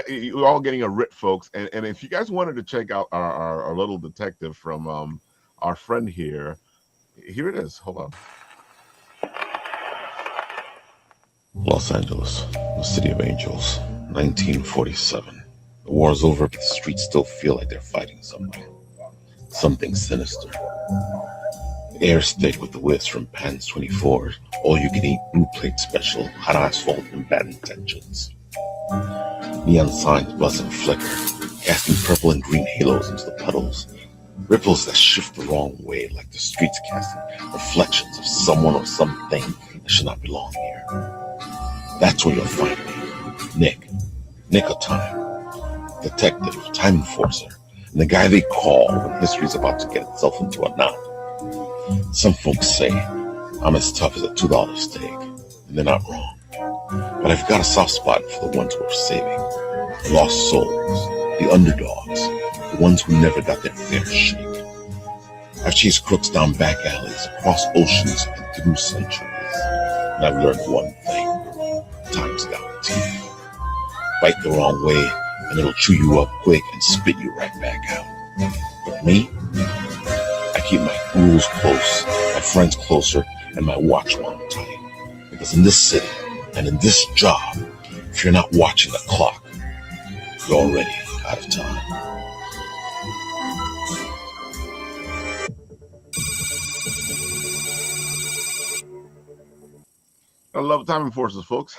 S1: You're all getting a writ, folks. And if you guys wanted to check out our little detective from our friend here it is. Hold on. Los Angeles, the city of angels, 1947. The war is over, but the streets still feel like they're fighting something. Something sinister. The air is thick with the whiffs from Pan's 24, all-you-can-eat blue plate special, hot asphalt, and bad intentions. Neon signs buzz and flicker, casting purple and green halos into the puddles. Ripples that shift the wrong way, like the streets casting reflections of someone or something that should not belong here. That's where you'll find me, Nick of Time, detective, time enforcer, and the guy they call when history's about to get itself into a knot. Some folks say I'm as tough as a $2 steak, and they're not wrong. But I've got a soft spot for the ones worth saving, the lost souls, the underdogs, the ones who never got their fair shake. I've chased crooks down back alleys, across oceans, and through centuries. And I've learned one thing: time's got teeth. Bite the wrong way, and it'll chew you up quick and spit you right back out. But me, I keep my rules close, my friends closer, and my watch wound tight. Because in this city, and in this job, if you're not watching the clock, you're already out of time. I love time enforcers, folks.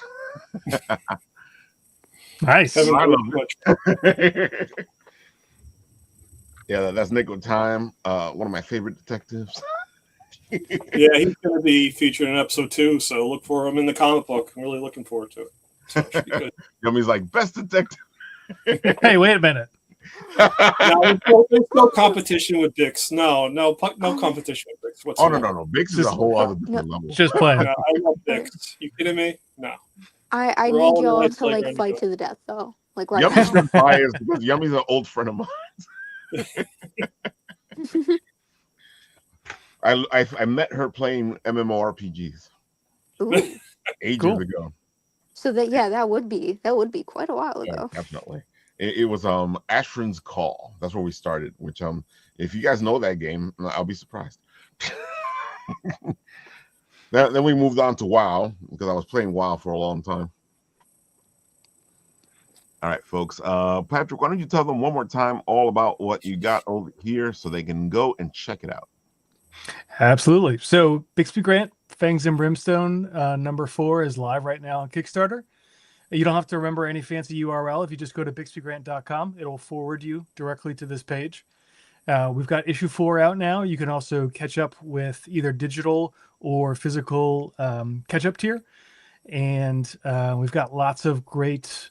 S5: Nice.
S1: I love it. Yeah, that's Nick of Time, one of my favorite detectives.
S2: Yeah, he's going to be featured in episode 2, so look for him in the comic book. I'm really looking forward to it. So it should be good.
S1: Yummy's like, best detective.
S5: Hey, wait a minute.
S2: No, there's no competition with Bix. No competition with Bix
S1: Oh,
S2: whatsoever.
S1: no. Bix is a whole other different level.
S5: Just playing.
S2: No, I love Bix. You kidding me? No.
S3: I
S2: We're
S3: need
S2: all
S3: y'all
S2: nice
S3: to
S2: like
S3: fight
S2: Randy.
S3: to the death though. Like right
S1: Yummy's
S3: now.
S1: been biased because Yummy's an old friend of mine. I met her playing MMORPGs
S3: Ooh.
S1: ages
S5: Cool.
S1: ago.
S3: So that would be quite a while
S1: Yeah,
S3: ago.
S1: definitely. It was Ashran's Call. That's where we started. Which if you guys know that game, I'll be surprised. Then we moved on to WoW because I was playing WoW for a long time. All right, folks. Patrick, why don't you tell them one more time all about what you got over here so they can go and check it out.
S5: Absolutely. So Bixby Grant, Fangs and Brimstone, number 4 is live right now on Kickstarter. You don't have to remember any fancy URL. If you just go to bixbygrant.com, it'll forward you directly to this page. We've got issue 4 out now. You can also catch up with either digital or physical catch-up tier. And we've got lots of great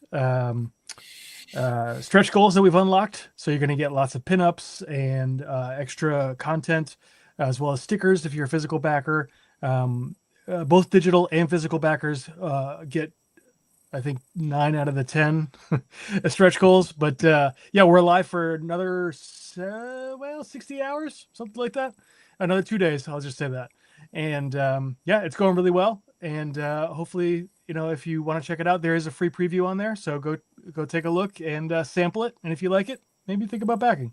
S5: stretch goals that we've unlocked. So you're going to get lots of pinups and extra content, as well as stickers if you're a physical backer. Both digital and physical backers get, I think, 9 out of the 10 stretch goals. But yeah, we're live for another 60 hours, something like that. Another 2 days, I'll just say that. And yeah, it's going really well. And hopefully, if you want to check it out, there is a free preview on there. So go take a look and sample it. And if you like it, maybe think about backing.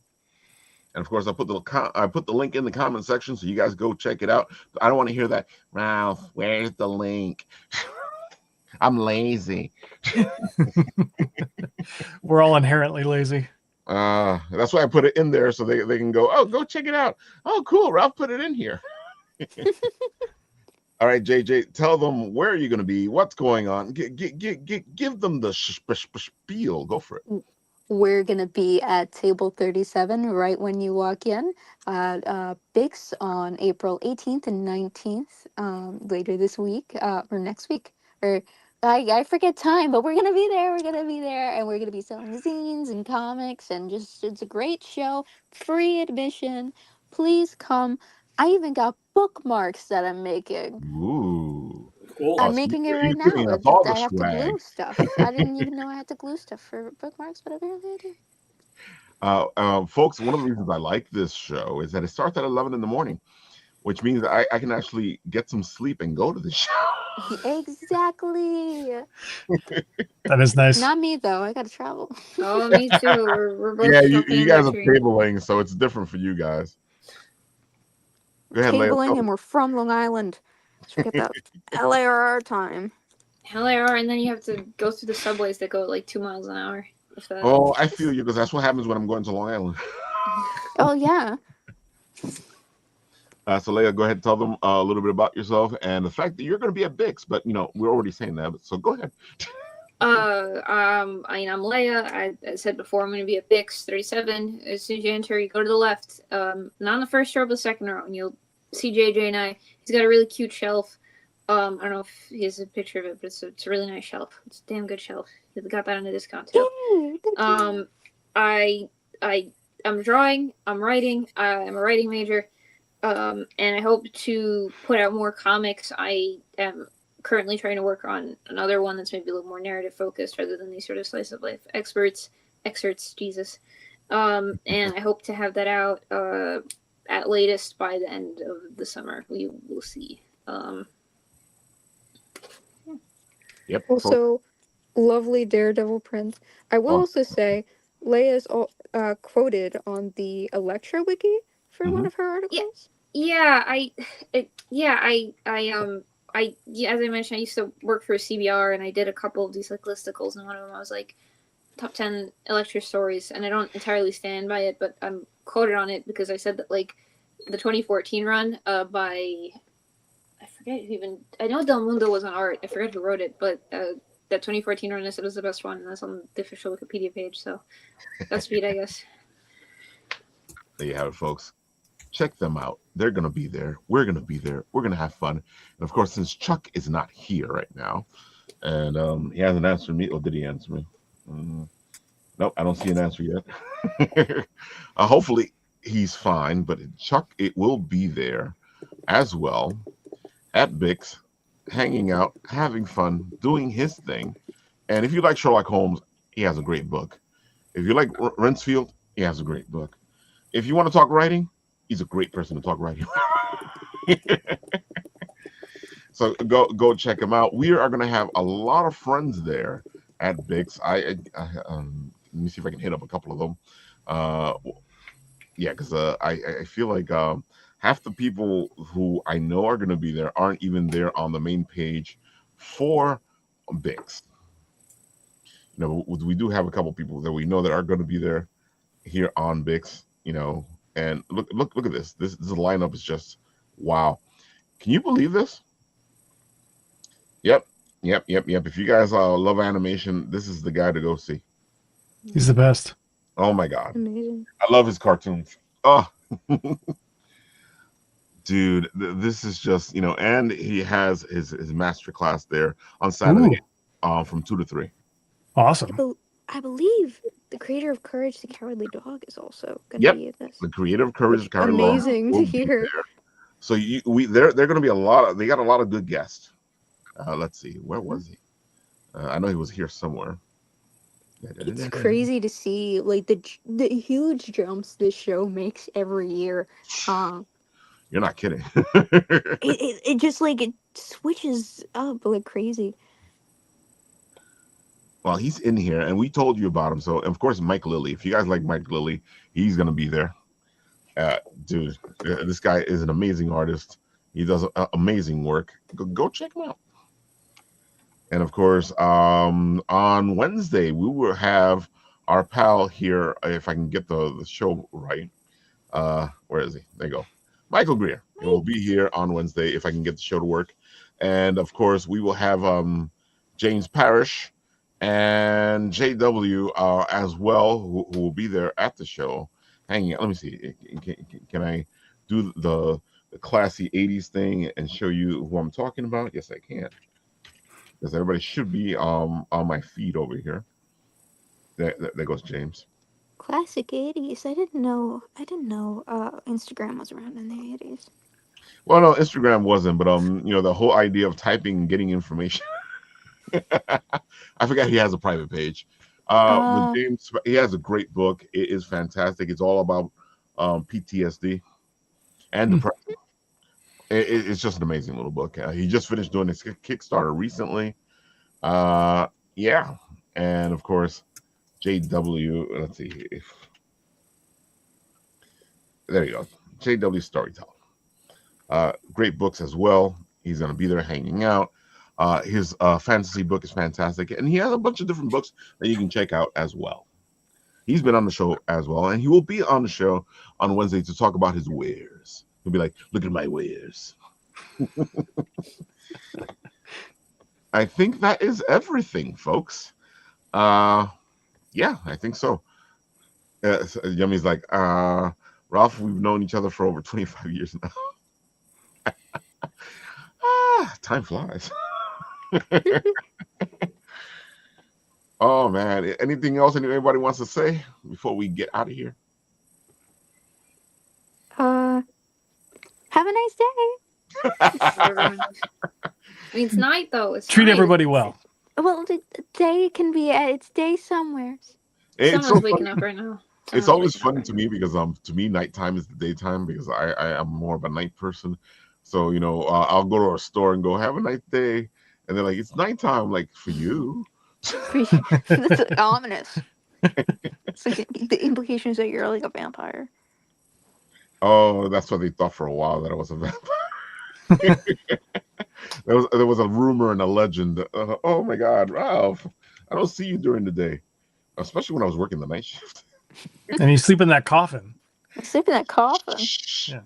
S1: And of course, I put the link in the comment section, so you guys go check it out. I don't want to hear that, Ralph, where's the link? I'm lazy.
S5: We're all inherently lazy.
S1: That's why I put it in there so they can go, oh, go check it out. Oh, cool. Ralph put it in here. All right, JJ, tell them where you're going to be, what's going on. Give them the spiel. Go for it.
S3: We're going to be at table 37 right when you walk in at Bix on April 18th and 19th later this week or next week. Or I forget time, but we're going to be there. We're going to be there, and we're going to be selling zines and comics, and just it's a great show. Free admission. Please come. I even got bookmarks that I'm making.
S1: Ooh.
S2: Cool.
S3: I'm
S1: So
S3: making it
S1: you're
S3: right now.
S1: giving us all the
S3: I have to
S1: swag.
S3: glue stuff. I didn't even know I had to glue stuff for bookmarks, but apparently I do.
S1: Folks, one of the reasons I like this show is that it starts at 11 in the morning, which means I can actually get some sleep and go to the show.
S3: Exactly.
S5: That is nice.
S3: Not me though. I gotta travel.
S7: Oh, me too. We're both
S1: Yeah,
S7: stuck
S1: you
S7: in
S1: guys are
S7: between.
S1: tabling, so it's different for you guys. Go ahead, Leia.
S3: Cabling, and we're from Long Island. So we get that LARR time.
S7: Hell, they are, and then you have to go through the subways that go at like 2 miles an hour. If that.
S1: Oh, I feel you, because that's what happens when I'm going to Long Island.
S3: Oh yeah.
S1: So Leia, go ahead and tell them a little bit about yourself and the fact that you're going to be at Bix, but we're already saying that. So go ahead.
S7: I'm Leia. I said before I'm going to be at Bix 37. As soon as you enter, you go to the left. Not on the first row, but the second row, and you'll see JJ and I. He's got a really cute shelf. I don't know if he has a picture of it, but it's a really nice shelf. It's a damn good shelf. He got that on a discount too. I'm drawing. I'm writing. I'm a writing major. And I hope to put out more comics. I am currently trying to work on another one that's maybe a little more narrative focused rather than these sort of slice of life excerpts, Jesus. And I hope to have that out at latest by the end of the summer. We will see.
S1: Yep.
S3: Also, lovely Daredevil prints. I will also say, Leia's quoted on the Electra wiki for one of her articles.
S7: As I mentioned, I used to work for a CBR, and I did a couple of these like listicles, and one of them I was like top 10 Electra stories, and I don't entirely stand by it, but I'm quoted on it because I said that like the 2014 run by I forget who even, I know Del Mundo was on art, I forget who wrote it, but that 2014 run I said was the best one, and that's on the official Wikipedia page, so that's speed, I guess.
S1: There you have it, folks. Check them out. They're going to be there. We're going to be there. We're going to have fun. And of course, since Chuck is not here right now, and he hasn't answered me. Or did he answer me? Nope, I don't see an answer yet. Hopefully, he's fine. But Chuck, it will be there as well at Bix, hanging out, having fun, doing his thing. And if you like Sherlock Holmes, he has a great book. If you like Rentsfield, he has a great book. If you want to talk writing, he's a great person to talk writing. So go check him out. We are going to have a lot of friends there at Bix. Let me see if I can hit up a couple of them. Because I feel like half the people who I know are going to be there aren't even there on the main page for Bix. We do have a couple people that we know that are going to be there here on Bix. And look at this. This lineup is just wow. Can you believe this? Yep. If you guys love animation, this is the guy to go see.
S5: He's the best.
S1: Oh my god.
S3: Amazing.
S1: I love his cartoons. Oh. Dude, this is just, and he has his master class there on Saturday from 2 to 3.
S5: Awesome.
S3: I believe the creator of Courage the Cowardly Dog is also going to be in this.
S1: The creator of Courage the Cowardly Dog.
S3: Amazing to hear.
S1: So they're going to be they got a lot of good guests. Let's see, where was he? I know he was here somewhere.
S3: It's crazy to see like the huge jumps this show makes every year.
S1: You're not kidding.
S3: it just like it switches up like crazy.
S1: Well, he's in here, and we told you about him. So, of course, Mike Lilly. If you guys like Mike Lilly, he's going to be there. Dude, this guy is an amazing artist. He does amazing work. Go check him out. And of course, on Wednesday, we will have our pal here, if I can get the show right. Where is he? There you go. Michael Greer. He will be here on Wednesday if I can get the show to work. And of course, we will have James Parrish and JW as well, who will be there at the show. Hanging out. Let me see. Can I do the classy 80s thing and show you who I'm talking about? Yes, I can. Because everybody should be on my feed over here. There goes James.
S3: Classic 80s. I didn't know Instagram was around in the 80s.
S1: Well, no, Instagram wasn't, but the whole idea of typing and getting information. I forgot he has a private page. With James, he has a great book. It is fantastic. It's all about PTSD and depression. It's just an amazing little book. He just finished doing his Kickstarter recently. Yeah, and of course, JW. Let's see if there you go. JW Storytelling. Great books as well. He's going to be there hanging out. His fantasy book is fantastic, and he has a bunch of different books that you can check out as well. He's been on the show as well, and he will be on the show on Wednesday to talk about his wares. He'll be like, "Look at my wares." I think that is everything, folks. Yeah, I think so. Yummy's like, Ralph, we've known each other for over 25 years now. Time flies. Oh man, anything else anybody wants to say before we get out of here?
S3: Have a nice day.
S7: I mean, it's night though. It's
S5: Treat
S7: night.
S5: everybody well.
S3: Well, the day can be it's day somewhere.
S1: It's
S7: Someone's
S1: so
S7: waking
S1: funny.
S7: up right now.
S1: It's
S7: Someone's
S1: always
S7: waking up
S1: funny
S7: right
S1: to me because to me nighttime is the daytime because I am more of a night person. So I'll go to a store and go have a night day, and they're like, it's nighttime. I'm like, for you.
S3: That's ominous. It's like the implication is that you're like a vampire.
S1: Oh, that's what they thought for a while, that I was a vampire. There was a rumor and a legend. Oh my God, Ralph, I don't see you during the day, especially when I was working the night shift.
S5: And you sleep in that coffin.
S3: I sleep in that coffin.
S5: Yeah.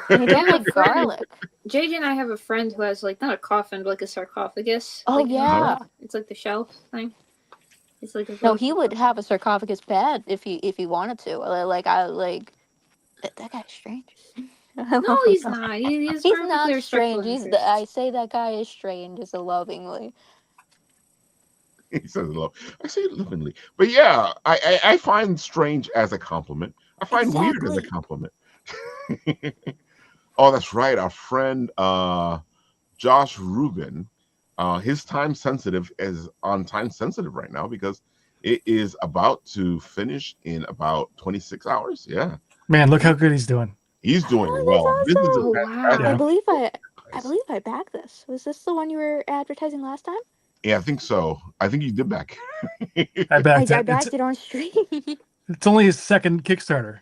S3: And I like garlic.
S7: JJ and I have a friend who has like not a coffin but like a sarcophagus.
S3: Oh
S7: like,
S3: yeah.
S7: It's like the shelf thing. It's like
S3: No, he would have a sarcophagus bed if he wanted to. That guy's strange.
S7: No, he's not. He's
S3: not strange. I say that guy is strange as a lovingly.
S1: He says love. I say it lovingly, but yeah, I find strange as a compliment. I find weird as a compliment. Oh, that's right. Our friend Josh Rubin, his time sensitive is on time sensitive right now because it is about to finish in about 26 hours. Yeah.
S5: Man, look how good he's doing.
S1: He's doing well.
S3: Awesome.
S1: This is
S7: Oh, wow.
S5: Yeah.
S3: I believe I backed this. Was this the one you were advertising last time?
S1: Yeah, I think so. I think you did back.
S5: I backed
S3: I
S5: it.
S3: backed it on stream.
S5: It's only his second Kickstarter.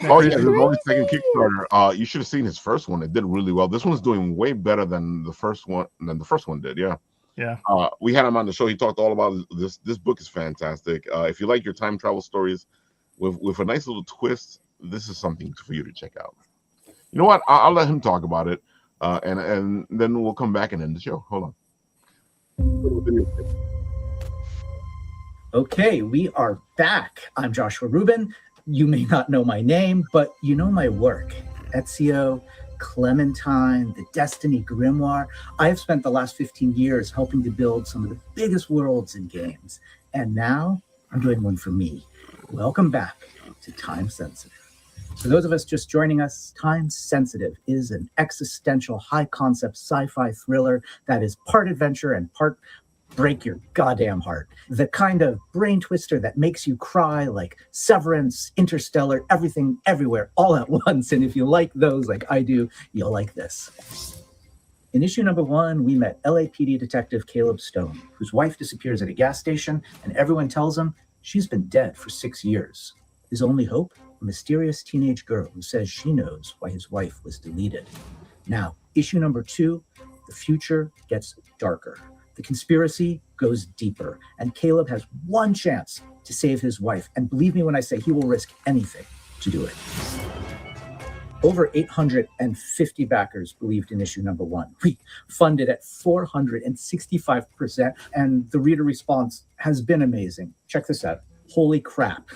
S1: Oh yeah, the only second Kickstarter. You should have seen his first one. It did really well. This one's doing way better than the first one. Did. Yeah.
S5: Yeah.
S1: We had him on the show. He talked all about this. This book is fantastic. If you like your time travel stories with a nice little twist, this is something for you to check out. You know what? I'll let him talk about it, and then we'll come back and end the show. Hold on.
S8: Okay, we are back. I'm Joshua Rubin. You may not know my name, but you know my work. Ezio, Clementine, the Destiny Grimoire. I have spent the last 15 years helping to build some of the biggest worlds in games. And now I'm doing one for me. Welcome back to Time Sensitive. For those of us just joining us, Time Sensitive is an existential, high-concept sci-fi thriller that is part adventure and part break your goddamn heart. The kind of brain twister that makes you cry like Severance, Interstellar, Everything, Everywhere, all at once. And if you like those like I do, you'll like this. In issue number 1, we met LAPD detective Caleb Stone, whose wife disappears at a gas station, and everyone tells him she's been dead for 6 years. His only hope? a mysterious teenage girl who says she knows why his wife was deleted. Now, issue number 2, the future gets darker. The conspiracy goes deeper, and Caleb has one chance to save his wife. And believe me when I say he will risk anything to do it. Over 850 backers believed in issue number 1. We funded at 465%, and the reader response has been amazing. Check this out. Holy crap.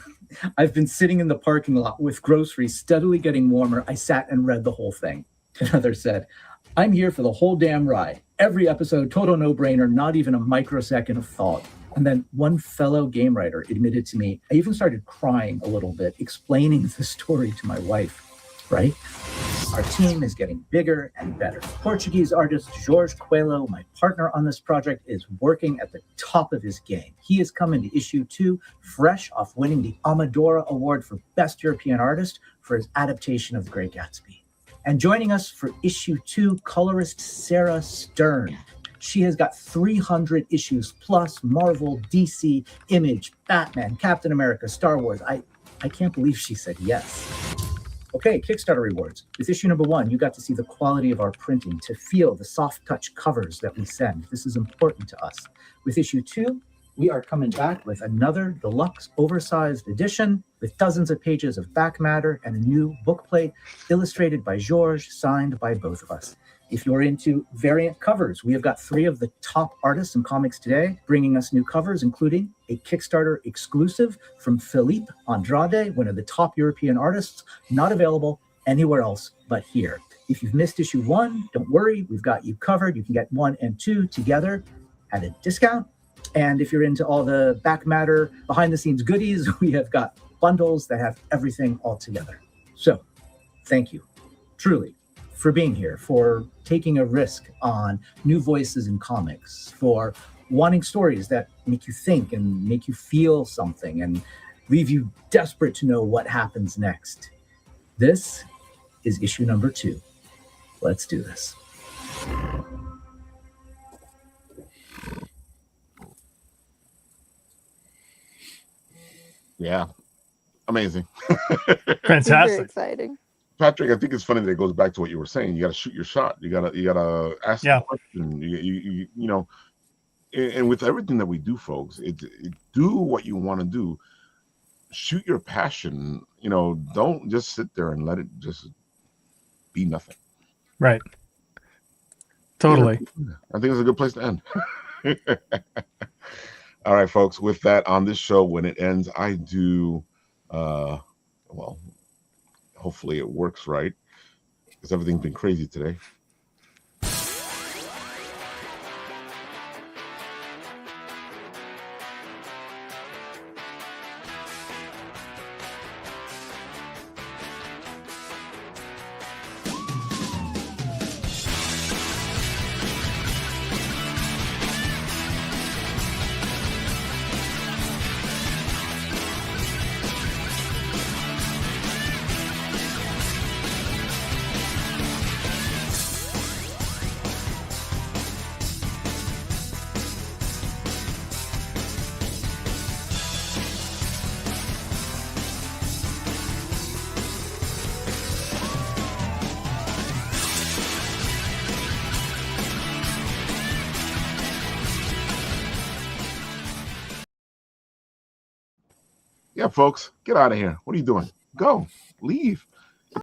S8: I've been sitting in the parking lot with groceries steadily getting warmer. I sat and read the whole thing. Another said, I'm here for the whole damn ride. Every episode, total no-brainer, not even a microsecond of thought. And then one fellow game writer admitted to me, I even started crying a little bit, explaining the story to my wife. Right? Our team is getting bigger and better. Portuguese artist Jorge Coelho, my partner on this project, is working at the top of his game. He is coming to issue 2, fresh off winning the Amadora Award for Best European Artist for his adaptation of The Great Gatsby. And joining us for issue 2, colorist Sarah Stern. She has got 300 issues plus Marvel, DC, Image, Batman, Captain America, Star Wars. I can't believe she said yes. Okay, Kickstarter rewards. With issue number 1, you got to see the quality of our printing, to feel the soft touch covers that we send. This is important to us. With issue 2, we are coming back with another deluxe oversized edition with dozens of pages of back matter and a new bookplate illustrated by George, signed by both of us. If you're into variant covers, we have got 3 of the top artists in comics today bringing us new covers, including a Kickstarter exclusive from Philippe Andrade, one of the top European artists, not available anywhere else but here. If you've missed issue 1, don't worry, we've got you covered. You can get 1 and 2 together at a discount. And if you're into all the back matter, behind the scenes goodies, we have got bundles that have everything all together. So thank you, truly, for being here, for taking a risk on new voices in comics, for wanting stories that make you think and make you feel something and leave you desperate to know what happens next. This is issue number 2. Let's do this.
S1: Yeah, amazing.
S3: Very
S5: Fantastic.
S3: exciting.
S1: Patrick, I think it's funny that it goes back to what you were saying. You got to shoot your shot. You gotta ask
S5: Yeah.
S1: a question. You know, and with everything that we do, folks, do what you want to do. Shoot your passion. You know, don't just sit there and let it just be nothing.
S5: Right. Totally.
S1: I think it's a good place to end. All right, folks. With that, on this show, when it ends, I do. Well, hopefully it works right, because everything's been crazy today. Yeah, folks, get out of here. What are you doing? Go, leave.